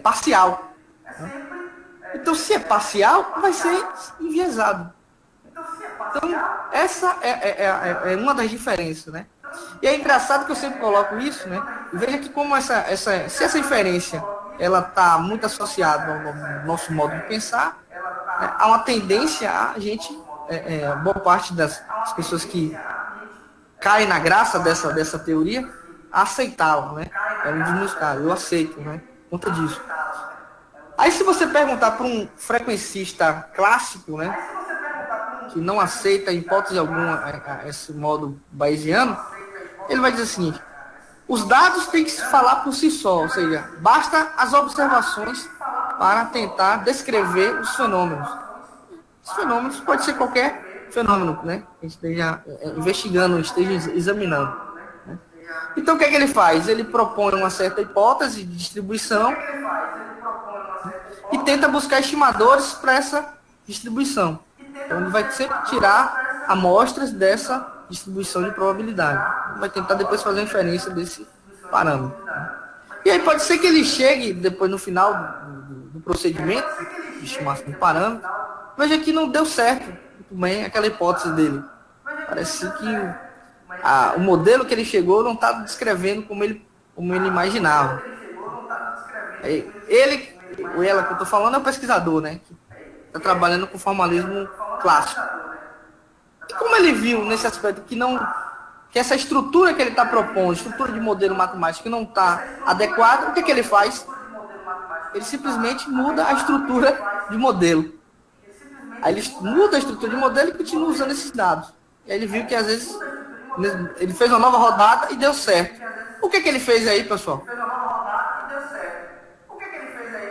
Speaker 2: parcial. Né? Então, se é parcial, vai ser enviesado. Então, essa é uma das diferenças, né? E é engraçado que eu sempre coloco isso, né? Veja que como se essa inferência ela está muito associada ao nosso modo de pensar, né? Há uma tendência a gente, boa parte das pessoas que caem na graça dessa teoria, a aceitá-la, né? É um dos meus casos, eu aceito, né? Por conta disso. Aí se você perguntar para um frequencista clássico, né, que não aceita em hipótese alguma esse modo bayesiano, ele vai dizer assim: os dados têm que se falar por si só, ou seja, basta as observações para tentar descrever os fenômenos. Os fenômenos pode ser qualquer fenômeno, né, que a gente esteja investigando, esteja examinando. Né? Então o que é que ele faz? Ele propõe uma certa hipótese de distribuição e tenta buscar estimadores para essa distribuição. Então, ele vai sempre tirar amostras dessa distribuição de probabilidade. Vai tentar depois fazer a inferência desse parâmetro. E aí pode ser que ele chegue, depois no final do procedimento, de estimação do parâmetro, veja que não deu certo muito bem aquela hipótese dele. Parece que o modelo que ele chegou não está descrevendo como ele imaginava. Ela que eu estou falando é o pesquisador, né? Que está trabalhando com formalismo clássico. E como ele viu nesse aspecto que essa estrutura que ele está propondo, estrutura de modelo matemático, que não está adequada, o que ele faz? Ele simplesmente muda a estrutura de modelo. Aí ele muda a estrutura de modelo e continua usando esses dados. E aí ele viu que às vezes ele fez uma nova rodada e deu certo. O que ele fez aí, pessoal?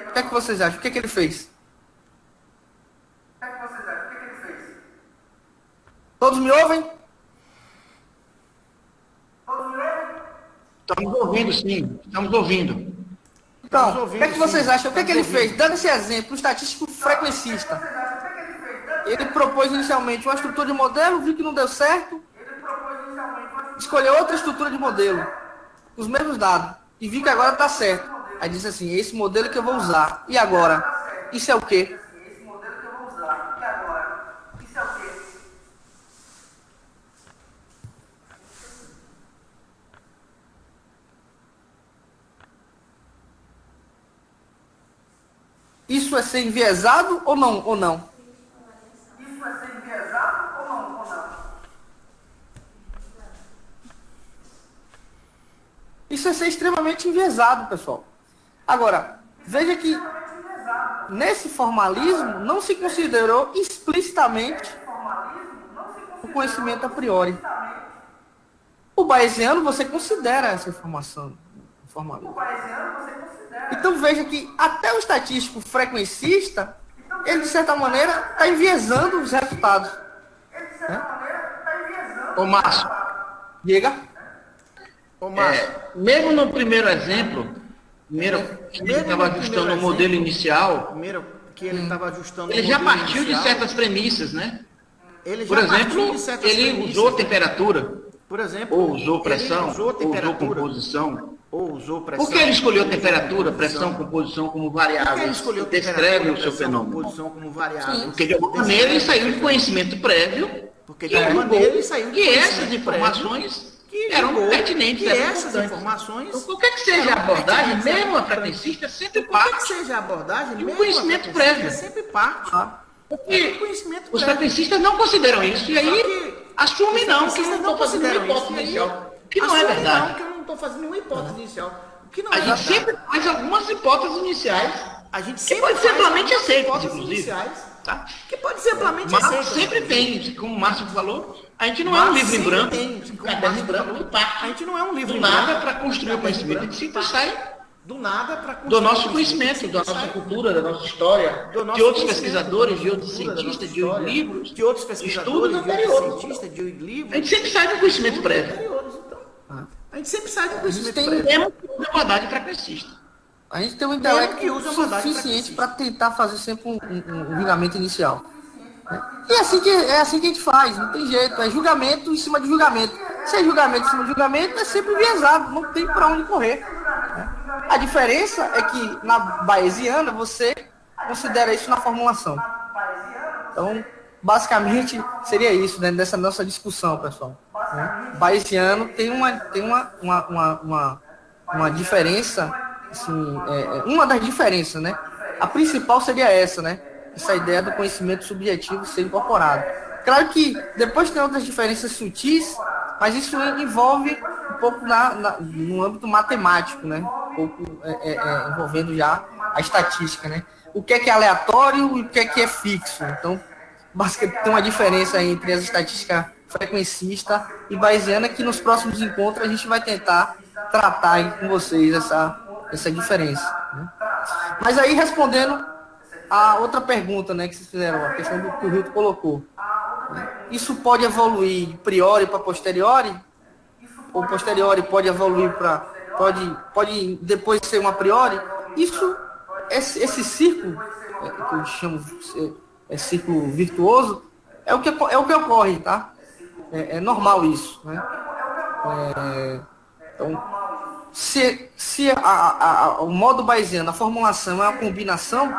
Speaker 2: O que é que vocês acham? O que ele fez? Todos me ouvem?
Speaker 7: Estamos ouvindo, sim. Estamos ouvindo.
Speaker 2: Então, o que é que vocês acham? O que ele fez? Dando esse exemplo, o estatístico frequencista. Ele propôs inicialmente uma estrutura de modelo, viu que não deu certo, escolheu outra estrutura de modelo, os mesmos dados, e viu que agora está certo. Aí disse assim: esse modelo que eu vou usar. E agora? Isso é o quê? Isso é ser enviesado ou não? Isso Isso é ser extremamente enviesado, pessoal. Agora, veja que nesse formalismo não se considerou explicitamente o conhecimento a priori. O bayesiano, você considera essa informação formalismo. Então veja que até o estatístico frequencista, ele de certa maneira está enviesando os resultados. Né?
Speaker 7: Ô, Márcio.
Speaker 2: Diga.
Speaker 1: Ô, Márcio.
Speaker 7: Mesmo no primeiro exemplo, que ele estava ajustando o modelo inicial,
Speaker 1: Primeiro que ele estava ajustando
Speaker 7: ele
Speaker 1: o
Speaker 7: já
Speaker 1: modelo
Speaker 7: partiu de
Speaker 1: inicial,
Speaker 7: certas premissas, né?
Speaker 1: ele
Speaker 7: Por
Speaker 1: já partiu
Speaker 7: exemplo,
Speaker 1: de certas
Speaker 7: ele
Speaker 1: premissas,
Speaker 7: usou
Speaker 1: né?
Speaker 7: temperatura,
Speaker 1: Por exemplo,
Speaker 7: ou usou pressão,
Speaker 1: ele usou
Speaker 7: ou usou
Speaker 1: temperatura,
Speaker 7: composição.
Speaker 1: ou usou pressão.
Speaker 7: Por que ele escolheu
Speaker 1: ou usou
Speaker 7: temperatura,
Speaker 1: composição?
Speaker 7: pressão, composição como
Speaker 1: Por que ele
Speaker 7: variáveis
Speaker 1: escolheu
Speaker 7: que descrevem
Speaker 1: temperatura,
Speaker 7: o seu
Speaker 1: pressão,
Speaker 7: fenômeno?
Speaker 1: composição como variáveis?
Speaker 7: Porque de alguma maneira ele saiu de conhecimento prévio,
Speaker 1: Porque de alguma maneira ele saiu de
Speaker 7: que essas
Speaker 1: conhecimento
Speaker 7: informações
Speaker 1: que
Speaker 7: eram
Speaker 1: julgou
Speaker 7: pertinentes,
Speaker 1: que
Speaker 7: eram
Speaker 1: essas
Speaker 7: importantes.
Speaker 1: informações
Speaker 7: Então, qualquer que seja a
Speaker 1: eram
Speaker 7: abordagem,
Speaker 1: pertinentes,
Speaker 7: mesmo
Speaker 1: eram
Speaker 7: a
Speaker 1: importantes.
Speaker 7: frequencista, sempre
Speaker 1: Qualquer que
Speaker 7: parte
Speaker 1: seja a abordagem,
Speaker 7: de um
Speaker 1: mesmo
Speaker 7: conhecimento
Speaker 1: a
Speaker 7: prévio.
Speaker 1: frequência, sempre parte
Speaker 7: Porque
Speaker 1: do conhecimento
Speaker 7: os
Speaker 1: prévio.
Speaker 7: frequencistas não consideram isso, e aí assumem
Speaker 1: Os
Speaker 7: não, que eu
Speaker 1: frequencistas
Speaker 7: não estou fazendo uma
Speaker 1: consideram
Speaker 7: hipótese
Speaker 1: isso, e aí
Speaker 7: inicial. Que não é
Speaker 1: assumem
Speaker 7: verdade.
Speaker 1: Não, que eu não estou fazendo nenhuma hipótese inicial. O que não
Speaker 7: A
Speaker 1: é
Speaker 7: gente
Speaker 1: verdade.
Speaker 7: sempre faz algumas hipóteses iniciais,
Speaker 1: A gente
Speaker 7: que
Speaker 1: sempre
Speaker 7: pode ser
Speaker 1: faz
Speaker 7: amplamente
Speaker 1: algumas
Speaker 7: aceitas,
Speaker 1: hipóteses
Speaker 7: inclusive.
Speaker 1: iniciais,
Speaker 7: Tá?
Speaker 1: que pode ser amplamente
Speaker 7: Mas
Speaker 1: aceitas.
Speaker 7: sempre tem, como o Márcio falou, a gente não é um
Speaker 1: Mas
Speaker 7: livro em
Speaker 1: sempre
Speaker 7: branco,
Speaker 1: tem,
Speaker 7: um
Speaker 1: como o
Speaker 7: caderno em
Speaker 1: Márcio
Speaker 7: branco
Speaker 1: falou,
Speaker 7: que parte
Speaker 1: a gente não é um livro
Speaker 7: do
Speaker 1: em
Speaker 7: nada
Speaker 1: branco,
Speaker 7: para construir o conhecimento, a gente sempre sai
Speaker 1: do nada para
Speaker 7: do nosso conhecimento, da nossa cultura, da nossa história, de outros pesquisadores, de outros cientistas, de outros livros,
Speaker 1: de outros
Speaker 7: estudos
Speaker 1: pesquisadores, de outros
Speaker 7: anteriores.
Speaker 1: cientistas, de livros.
Speaker 7: A gente sempre sai do conhecimento prévio.
Speaker 1: anteriores, então. A gente sempre sai do
Speaker 2: A gente
Speaker 1: conhecimento
Speaker 2: tem,
Speaker 1: prévio.
Speaker 7: Temos uma abordagem frequencista.
Speaker 2: a gente tem um
Speaker 1: que
Speaker 2: intelecto
Speaker 1: usa abordagem
Speaker 2: suficiente
Speaker 1: frequencista.
Speaker 2: para tentar fazer sempre um julgamento inicial. E é assim que a gente faz, não tem jeito, é julgamento em cima de julgamento. Se é julgamento em cima de julgamento, é sempre enviesado, não tem para onde correr. Né? A diferença é que na bayesiana você considera isso na formulação. Então, basicamente, seria isso, né, dessa nossa discussão, pessoal. Né? Bayesiano tem uma diferença, assim, uma das diferenças, né? A principal seria essa, né? Essa ideia do conhecimento subjetivo ser incorporado. Claro que depois tem outras diferenças sutis, mas isso envolve um pouco no âmbito matemático, né? Um pouco envolvendo já a estatística, né? O que é aleatório e o que é fixo. Então, basicamente tem uma diferença entre as estatísticas frequencista e bayesiana que nos próximos encontros a gente vai tentar tratar aí com vocês essa diferença. Né? Mas aí respondendo a outra pergunta, né, que vocês fizeram, a questão do que o Hilton colocou. Né? Isso pode evoluir de priori para posteriori? Ou posteriori pode evoluir para... Pode depois ser uma priori? Isso, esse círculo, que eu chamo círculo virtuoso, é o que ocorre, tá? É normal isso, né? Então, se o modo bayesiano, a formulação é uma combinação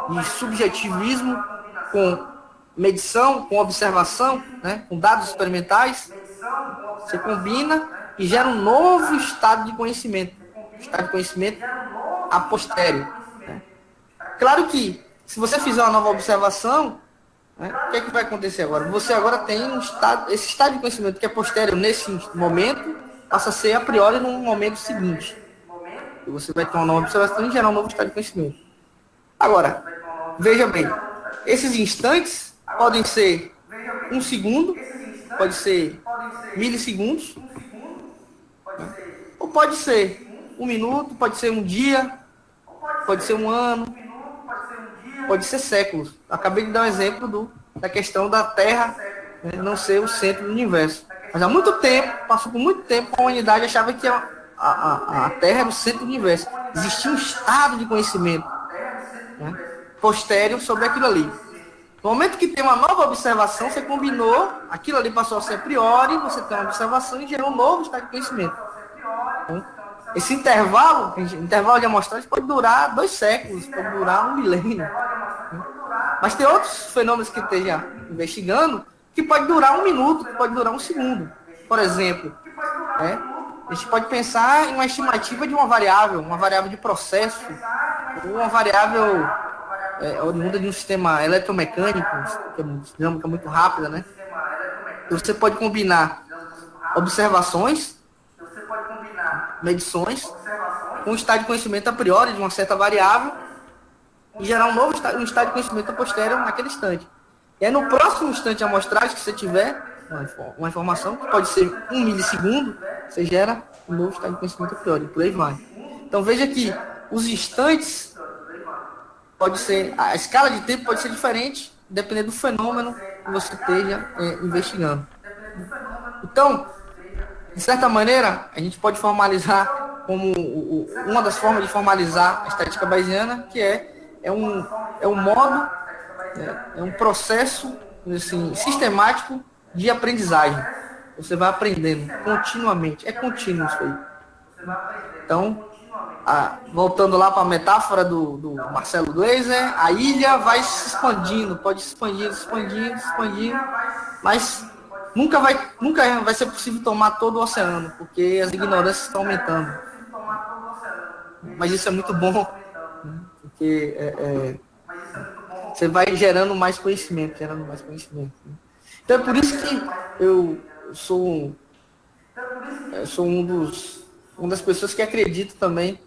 Speaker 2: de subjetivismo com medição, com observação, né, com dados experimentais, você combina e gera um novo estado de conhecimento a posteriori. Né? Claro que, se você fizer uma nova observação, né, o que é que vai acontecer agora? Você agora tem esse estado de conhecimento que é posterior nesse momento, passa a ser a priori no momento seguinte. E você vai ter uma nova observação e gerar um novo estado de conhecimento. Agora, veja bem, esses instantes podem ser 1 segundo, pode ser milissegundos, né? Ou pode ser 1 minuto, pode ser 1 dia, pode ser 1 ano, pode ser séculos. Acabei de dar um exemplo da questão da Terra, né, não ser o centro do universo. Mas há muito tempo, passou por muito tempo, a humanidade achava que a Terra era o centro do universo. Existia um estado de conhecimento, né, posterior sobre aquilo ali. No momento que tem uma nova observação, você combinou, aquilo ali passou a ser a priori, você tem uma observação e gerou um novo estado de conhecimento. Então, esse intervalo de amostragem pode durar 2 séculos, pode durar 1 milênio. Né? Mas tem outros fenômenos que esteja investigando que pode durar 1 minuto, que pode durar 1 segundo. Por exemplo, a gente pode pensar em uma estimativa de uma variável de processo, ou uma variável oriunda de um sistema eletromecânico, que é dinâmica muito rápida, né? Você pode combinar observações medições, com um estado de conhecimento a priori de uma certa variável, e gerar um estado de conhecimento a posterior naquele instante. E aí, no próximo instante de amostragem que você tiver uma informação, que pode ser 1 milissegundo, você gera um novo estado de conhecimento a priori, por aí vai. Então, veja que os instantes, a escala de tempo pode ser diferente, dependendo do fenômeno que você esteja investigando. Então, de certa maneira, a gente pode formalizar como uma das formas de formalizar a estatística bayesiana, que é um modo, é um processo assim, sistemático de aprendizagem. Você vai aprendendo continuamente, é contínuo isso aí. Então, voltando lá para a metáfora do Marcelo Gleiser, a ilha vai se expandindo, pode se expandindo, mas nunca vai ser possível tomar todo o oceano, porque as ignorâncias estão aumentando. Mas isso é muito bom, porque você vai gerando mais conhecimento. Então é por isso que eu sou uma das pessoas que acredito também,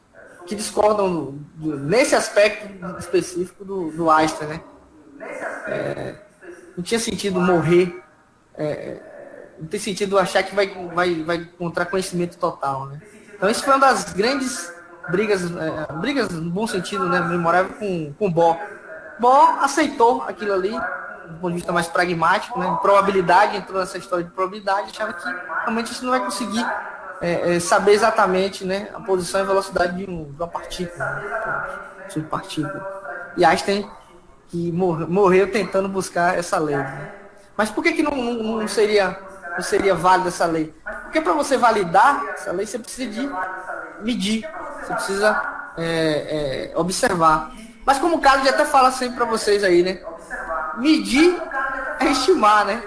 Speaker 2: que discordam nesse aspecto específico do Einstein, né? Não tinha sentido morrer, não tem sentido achar que vai encontrar conhecimento total, né? Então isso foi uma das grandes brigas no bom sentido, né, memorável com Bohr. Bohr aceitou aquilo ali, do ponto de vista mais pragmático, né, probabilidade, entrou nessa história de probabilidade, achava que realmente a gente não vai conseguir saber exatamente, né, a posição e velocidade de uma partícula, né, subpartícula. E Einstein que morreu tentando buscar essa lei. Né? Mas por que não seria válida essa lei? Porque para você validar essa lei, você precisa de medir, você precisa observar. Mas como o Carlos já até fala sempre para vocês aí, né? Medir é estimar, né?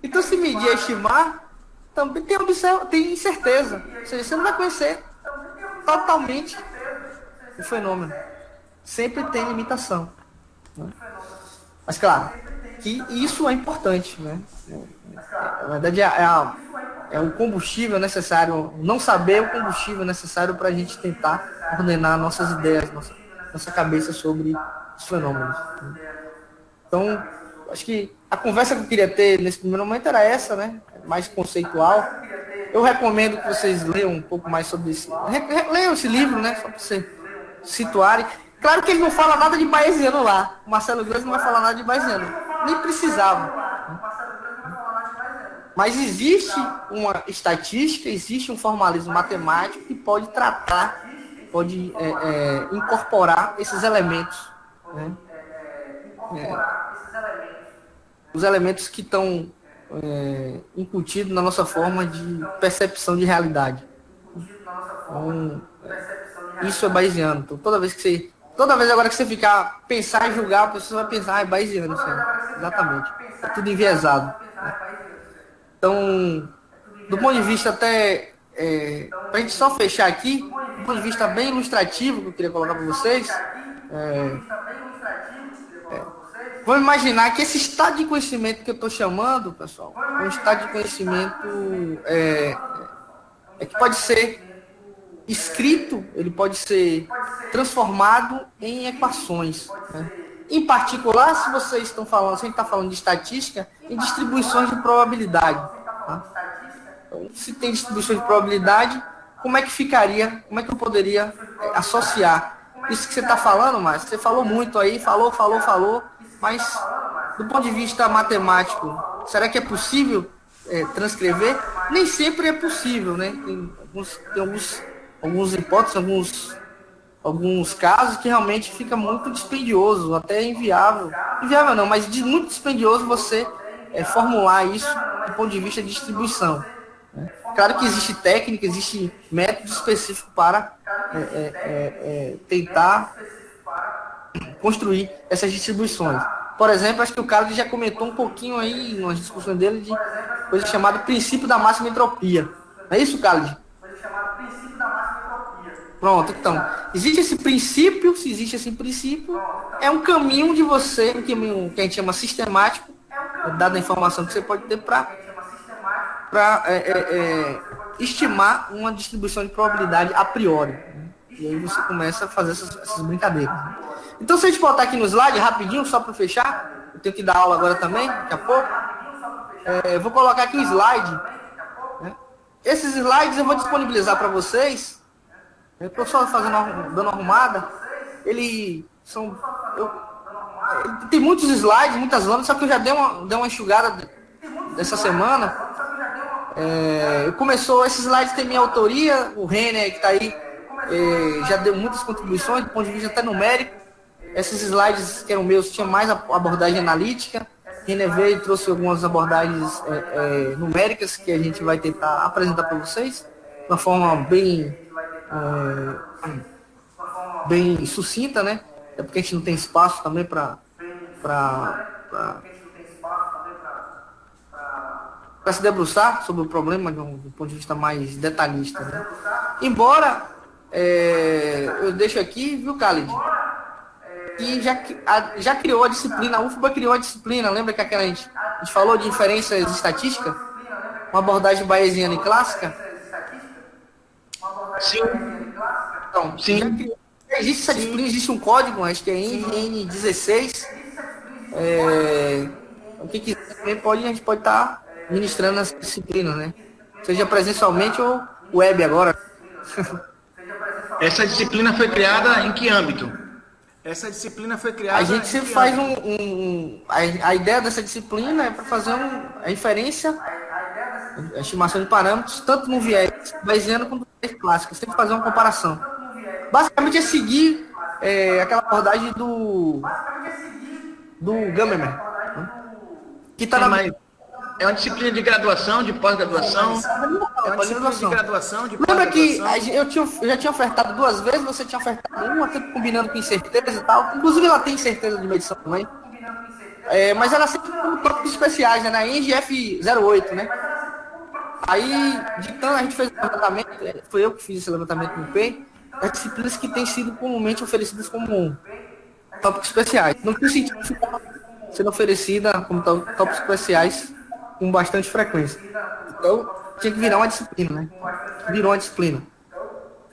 Speaker 2: Então, se medir é estimar, também tem incerteza. Ou seja, você não vai conhecer totalmente o fenômeno. Sempre tem limitação. Né? Mas, claro, que isso é importante, né? Na verdade, é o combustível necessário, não saber o combustível necessário para a gente tentar ordenar nossas ideias, nossa cabeça sobre os fenômenos. Então, acho que a conversa que eu queria ter nesse primeiro momento era essa, né? Mais conceitual. Eu recomendo que vocês leiam um pouco mais sobre isso. Leiam esse livro, né? Só para vocês situarem. Claro que ele não fala nada de bayesiano lá. O Marcelo Gleiser não vai falar nada de bayesiano. Nem precisava. Mas existe uma estatística, existe um formalismo matemático que pode tratar, pode incorporar esses elementos. Né? Os elementos que estão incutidos na nossa forma de percepção de realidade. Então, isso é bayesiano. Então, toda vez agora que você pensar e julgar, a pessoa vai pensar, é bayesiano, isso aí. Exatamente. É tudo enviesado. Né? Então, do ponto de vista até, para a gente só fechar aqui, do ponto de vista bem ilustrativo que eu queria colocar para vocês, vamos imaginar que esse estado de conhecimento que eu estou chamando, pessoal, é um estado de conhecimento que pode ser escrito, ele pode ser transformado em equações. Né? Em particular, se vocês estão falando, se a gente está falando de estatística, em distribuições de probabilidade. Tá? Então, se tem distribuições de probabilidade, como é que ficaria, como é que eu poderia associar isso que você está falando, Márcio? Você falou muito aí, falou, mas do ponto de vista matemático, será que é possível transcrever? Nem sempre é possível, né? Tem algumas hipóteses, alguns casos que realmente fica muito dispendioso, até inviável. Inviável não, mas muito dispendioso você formular isso do ponto de vista de distribuição. Né? Claro que existe técnica, existe método específico para tentar construir essas distribuições. Por exemplo, acho que o Carlos já comentou um pouquinho aí, nas discussões dele, de coisa chamada princípio da máxima entropia. Não é isso, Carlos? Pronto, então, existe esse princípio, se existe esse princípio, é um caminho de você, um caminho que a gente chama sistemático, dada a informação que você pode ter para estimar uma distribuição de probabilidade a priori. Né? E aí você começa a fazer essas brincadeiras. Né? Então, se a gente botar aqui no slide, rapidinho, só para fechar, eu tenho que dar aula agora também, daqui a pouco. Eu vou colocar aqui um slide. Né? Esses slides eu vou disponibilizar para vocês. Eu estou só dando uma arrumada. Ele tem muitos slides, muitas lâminas, só que eu já dei uma enxugada dessa semana. Começou, esses slides tem minha autoria, o Renner que está aí, já deu muitas contribuições do ponto de vista até numérico. Esses slides que eram meus tinham mais abordagem analítica. Renner veio e trouxe algumas abordagens numéricas que a gente vai tentar apresentar para vocês de uma forma bem sucinta, né? É porque a gente não tem espaço também para se debruçar sobre o problema do ponto de vista mais detalhista. Né? Embora eu deixo aqui, viu, Khalid? Que já criou a disciplina, a UFBA criou a disciplina, lembra que a gente falou de inferências estatísticas? Uma abordagem bayesiana e clássica?
Speaker 7: Sim.
Speaker 2: Então, sim. Existe essa disciplina, existe um código, acho que é N16. O que quiser também a gente pode estar ministrando essa disciplina, né? Seja presencialmente ou web agora.
Speaker 7: Essa disciplina foi criada em que âmbito?
Speaker 1: Essa disciplina foi criada...
Speaker 2: A gente sempre faz a ideia dessa disciplina é para fazer a inferência, a estimação de parâmetros, tanto no viés bayesiano quanto no viés clássico. Sempre fazer uma comparação. Basicamente é seguir aquela abordagem do Gamerman, né? Que está na...
Speaker 7: É uma disciplina de graduação, de pós-graduação.
Speaker 1: É uma disciplina de graduação, de
Speaker 2: Lembra que
Speaker 1: pós-graduação.
Speaker 2: eu já tinha ofertado 2 vezes, você tinha ofertado uma, até combinando com incerteza e tal. Inclusive ela tem incerteza de medição também. Mas ela sempre com tópicos especiais, né? Na ENGF 08, né? Aí, a gente fez o levantamento, foi eu que fiz esse levantamento no PEI, as disciplinas que têm sido comumente oferecidas como tópicos especiais. Não tem sentido ficar sendo oferecida como tópicos especiais com bastante frequência. Então, tinha que virar uma disciplina, né? Virou uma disciplina.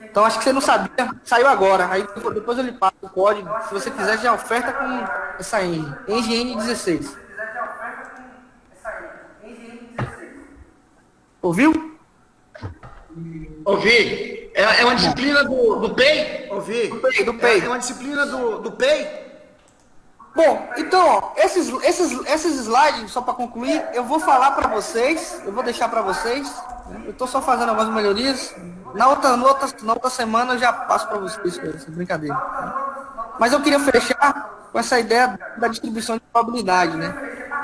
Speaker 2: Então, acho que você não sabia, saiu agora. Aí, depois eu lhe passo o código. Se você quiser, já oferta com essa Engine N16. Ouviu?
Speaker 7: Ouvi. É uma disciplina do PEI?
Speaker 1: Ouvi.
Speaker 2: Do PEI.
Speaker 1: É uma disciplina do PEI?
Speaker 2: Bom, então, ó, esses slides, só para concluir, eu vou falar para vocês, eu vou deixar para vocês, né? Eu estou só fazendo algumas melhorias, na outra semana eu já passo para vocês essa brincadeira. Né? Mas eu queria fechar com essa ideia da distribuição de probabilidade, né?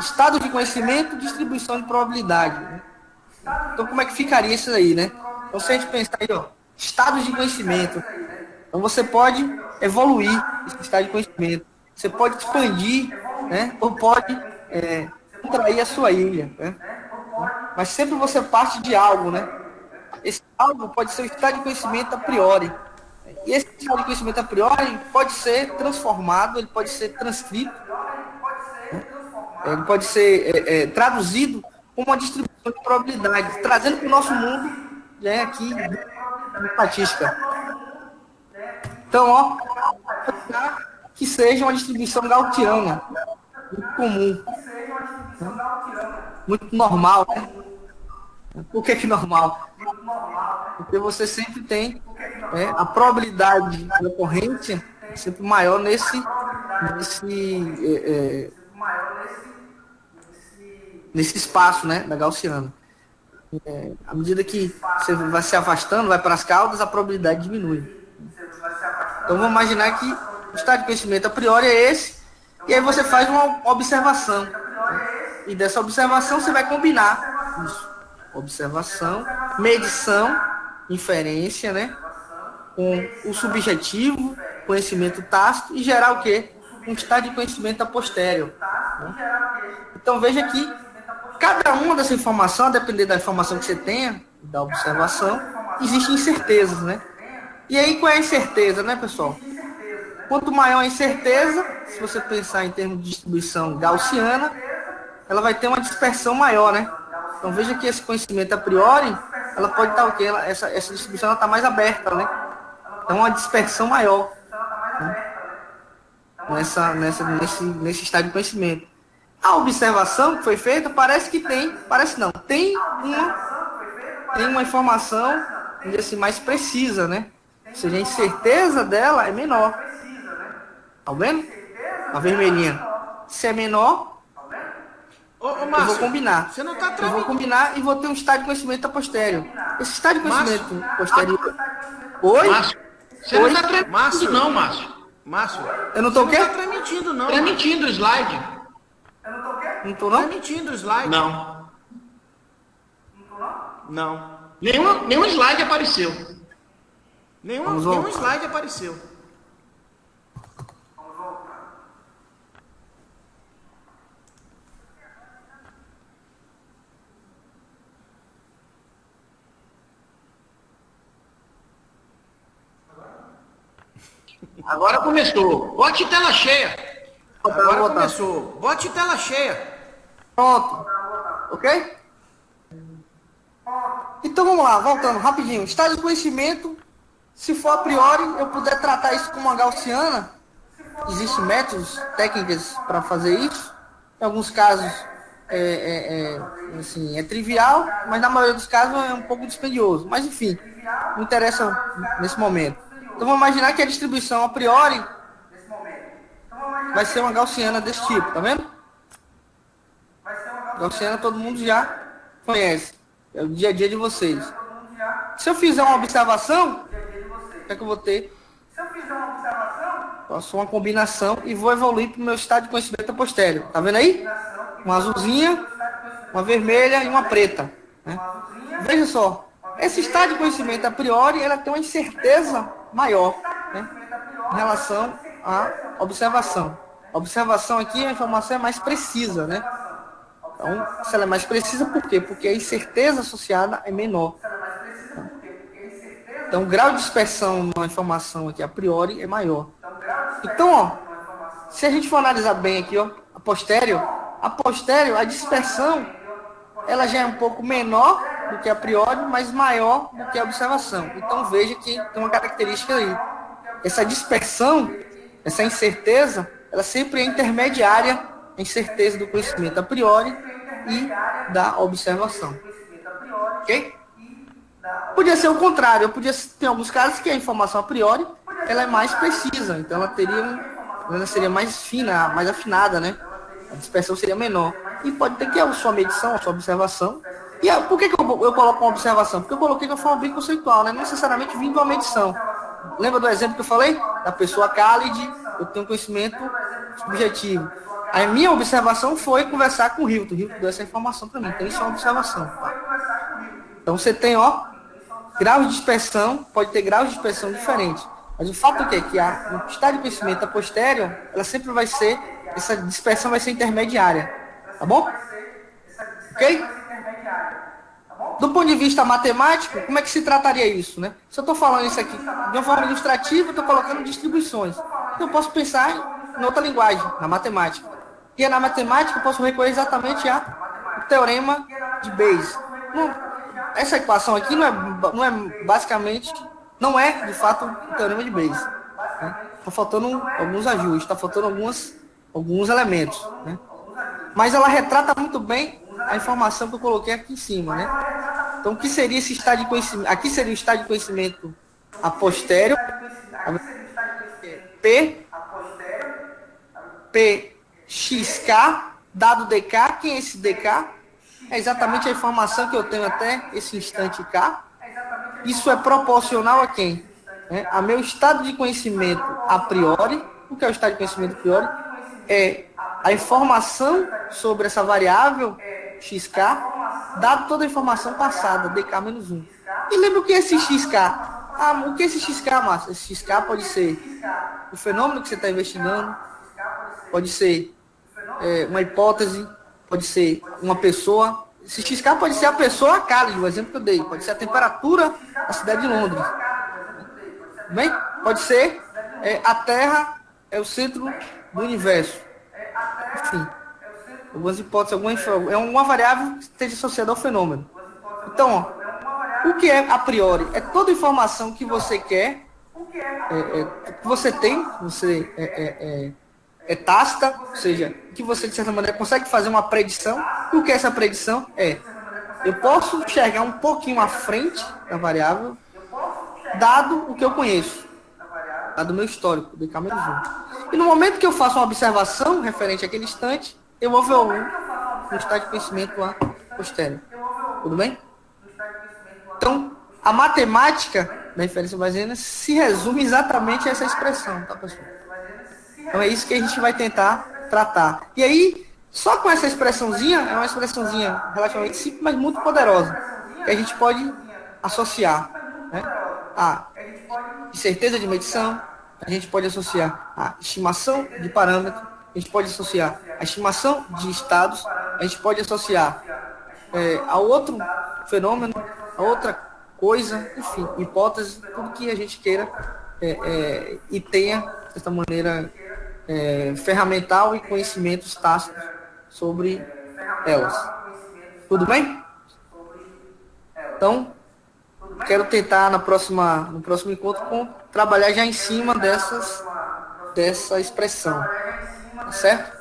Speaker 2: Estado de conhecimento, distribuição de probabilidade. Né? Então, como é que ficaria isso aí, né? Então, se a gente pensar aí, ó, estados de conhecimento, então você pode evoluir esse estado de conhecimento. Você pode expandir, né? Ou pode contrair a sua ilha, né? Mas sempre você parte de algo, né? Esse algo pode ser o estado de conhecimento a priori. E esse estado de conhecimento a priori pode ser transformado, ele pode ser transcrito, né? Ele pode ser traduzido como uma distribuição de probabilidade, trazendo para o nosso mundo, né, aqui, de estatística. Então, ó, que seja uma distribuição gaussiana, muito comum, né? Muito normal, né? Por que normal? Porque você sempre tem a probabilidade de ocorrência sempre maior nesse espaço, né, da gaussiana. À medida que você vai se afastando, vai para as caudas, a probabilidade diminui. Então vamos imaginar que o estado de conhecimento a priori é esse, e aí você faz uma observação, né? E dessa observação você vai combinar isso. Observação, medição, inferência, né? Com o subjetivo, conhecimento tácito, e gerar o quê? Um estado de conhecimento a posterior. Né? Então veja que cada uma dessa informação, a depender da informação que você tenha, da observação, existem incertezas, né? E aí qual é a incerteza, né, pessoal? Quanto maior a incerteza, se você pensar em termos de distribuição gaussiana, ela vai ter uma dispersão maior, né? Então veja que esse conhecimento a priori, ela pode estar o quê? Essa distribuição está mais aberta, né? Então, uma dispersão maior, né? Nesse estado de conhecimento. A observação que foi feita parece não, tem uma informação, vamos dizer assim, mais precisa, né? Ou seja, a incerteza dela é menor. Tá vendo? A vermelhinha. Se é menor,
Speaker 1: Márcio,
Speaker 2: eu vou combinar.
Speaker 1: Você não tá
Speaker 2: Eu vou combinar e vou ter um estado de conhecimento a posterior. Esse estado de conhecimento posterior. Oi?
Speaker 7: Márcio, você não tá transmitindo, não, Márcio.
Speaker 1: Márcio,
Speaker 2: eu não tô o quê?
Speaker 1: Não tá transmitindo, não.
Speaker 7: Transmitindo o slide.
Speaker 2: Não tô, não?
Speaker 1: Transmitindo o slide.
Speaker 7: Não.
Speaker 1: Não.
Speaker 7: Nenhum slide apareceu.
Speaker 1: Nenhum slide apareceu.
Speaker 7: Agora começou. Bote tela cheia.
Speaker 1: Agora começou. Bote tela cheia.
Speaker 2: Pronto. Ok? Então vamos lá, voltando rapidinho. Estado de conhecimento, se for a priori, eu puder tratar isso como uma gaussiana, existem métodos, técnicas para fazer isso. Em alguns casos assim, é trivial, mas na maioria dos casos é um pouco dispendioso. Mas enfim, não interessa nesse momento. Então vamos imaginar que a distribuição a priori vai ser uma gaussiana desse tipo, tá vendo? Gaussiana todo mundo já conhece. É o dia a dia de vocês. Se eu fizer uma observação, o que é que eu vou ter? Faço uma combinação e vou evoluir para o meu estado de conhecimento posterior. Tá vendo aí? Uma azulzinha, uma vermelha e uma preta. Né? Veja só. Esse estado de conhecimento a priori, ela tem uma incerteza maior, né, em relação à observação. A observação aqui, a informação é mais precisa, né? Então, se ela é mais precisa, por quê? Porque a incerteza associada é menor. Então, o grau de dispersão na informação aqui, a priori, é maior. Então, ó, se a gente for analisar bem aqui, ó, a posterior, a dispersão, ela já é um pouco menor do que a priori, mas maior do que a observação. Então, veja que tem uma característica aí. Essa dispersão, essa incerteza, ela sempre é intermediária, a incerteza do conhecimento a priori e da observação. Ok? Podia ser o contrário. Tem alguns casos que a informação a priori ela é mais precisa, então ela seria mais fina, mais afinada, né? A dispersão seria menor. E pode ter que a sua medição, a sua observação. E por que eu coloco uma observação? Porque eu coloquei de uma forma bem conceitual, né? Não necessariamente vindo uma medição. Lembra do exemplo que eu falei? Da pessoa cálide, eu tenho conhecimento subjetivo. A minha observação foi conversar com o Hilton. O Hilton deu essa informação para mim. Então, isso é uma observação. Tá? Então, você tem, ó, graus de dispersão, pode ter graus de dispersão diferentes. Mas o fato é que o estado de conhecimento a posterior, ela sempre vai ser, essa dispersão vai ser intermediária. Tá bom? Ok? Do ponto de vista matemático, como é que se trataria isso, né? Se eu estou falando isso aqui de uma forma ilustrativa, eu estou colocando distribuições. Então, eu posso pensar em outra linguagem, na matemática. E na matemática, eu posso recorrer exatamente ao teorema de Bayes. Essa equação aqui não é basicamente, não é, de fato, o teorema de Bayes. Né? Está faltando alguns ajustes, está faltando alguns elementos. Né? Mas ela retrata muito bem a informação que eu coloquei aqui em cima, né? Então, o que seria esse estado de conhecimento? Aqui seria o estado de conhecimento a posterior. PXK, dado DK. Quem é esse DK? É exatamente a informação que eu tenho até esse instante K. Isso é proporcional a quem? A meu estado de conhecimento a priori. O que é o estado de conhecimento a priori? É a informação sobre essa variável XK, dado toda a informação passada, DK-1. E lembra o que é esse XK? O que é esse XK, Márcio? Esse XK pode ser o fenômeno que você está investigando, pode ser uma hipótese, pode ser uma pessoa. Esse XK pode ser a pessoa cálida, o exemplo que eu dei, pode ser a temperatura da cidade de Londres. Bem? Pode ser a Terra é o centro do universo. Enfim, algumas hipóteses, é uma variável que esteja associada ao fenômeno. Então, ó, O que é a priori? É toda informação que você quer, que você tem, você é tácita, ou seja, que você, de certa maneira, consegue fazer uma predição. E o que é essa predição? Eu posso enxergar um pouquinho à frente da variável, dado o que eu conheço, dado o meu histórico de câmera zoom. E no momento que eu faço uma observação referente àquele instante, eu vou ver um estado de conhecimento lá posterior. Tudo bem? Então, a matemática da inferência bayesiana se resume exatamente a essa expressão, tá, pessoal? Então é isso que a gente vai tentar tratar. E aí, só com essa expressãozinha, é uma expressãozinha relativamente simples, mas muito poderosa, que a gente pode associar, né, a certeza de medição, a gente pode associar a estimação de parâmetro, a gente pode associar a estimação de estados, a gente pode associar a outro fenômeno, a outra coisa, enfim, hipótese, tudo que a gente queira e tenha, dessa maneira, ferramental e conhecimentos tácitos sobre elas. Tudo bem? Então, quero tentar no próximo encontro trabalhar já em cima dessa expressão. Tá certo?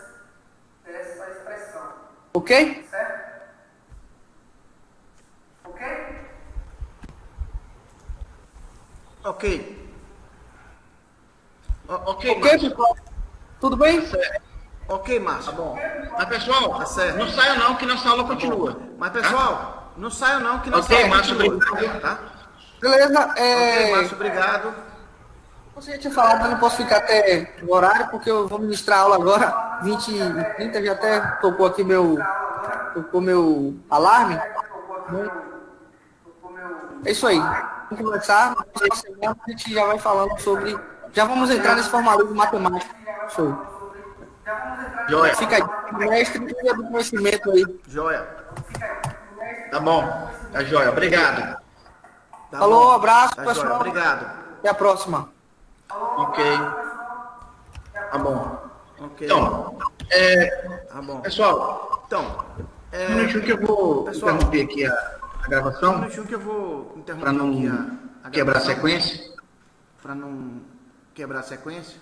Speaker 2: Ok?
Speaker 1: Ok.
Speaker 2: Ok, pessoal? Tudo bem?
Speaker 1: Ok, Márcio.
Speaker 7: Tá bom. Mas, pessoal,
Speaker 1: Tá certo.
Speaker 7: não saiam não, que nossa aula continua.
Speaker 1: Mas, pessoal, não saiam não, que nossa
Speaker 7: Ok,
Speaker 1: aula
Speaker 7: Márcio,
Speaker 1: continua,
Speaker 7: obrigado.
Speaker 1: tá?
Speaker 2: Beleza?
Speaker 1: Ok, Márcio, obrigado.
Speaker 2: Você já tinha falado, eu não posso ficar até o horário, porque eu vou ministrar aula agora, 20h30, já até tocou aqui meu alarme. É isso aí. Vamos conversar, na próxima semana a gente já vai falando sobre... Já vamos entrar nesse formalismo matemático. Show.
Speaker 7: Joia.
Speaker 2: Fica aí, mestre do conhecimento aí.
Speaker 1: Joia.
Speaker 7: Tá bom. Tá joia. Obrigado.
Speaker 1: Tá
Speaker 2: Falou,
Speaker 1: bom.
Speaker 2: abraço,
Speaker 1: Tá
Speaker 2: pessoal.
Speaker 1: joia. Obrigado.
Speaker 2: Até a próxima.
Speaker 7: Ok. Tá bom.
Speaker 1: Ok.
Speaker 7: Então,
Speaker 1: Tá bom.
Speaker 7: pessoal,
Speaker 1: Então,
Speaker 7: um minutinho que eu vou
Speaker 1: pessoal,
Speaker 7: interromper aqui a
Speaker 1: um
Speaker 7: gravação
Speaker 1: minutinho que eu vou interromper
Speaker 7: para não
Speaker 1: aqui a
Speaker 7: quebrar a
Speaker 1: gravação,
Speaker 7: sequência.
Speaker 1: para não quebrar a sequência.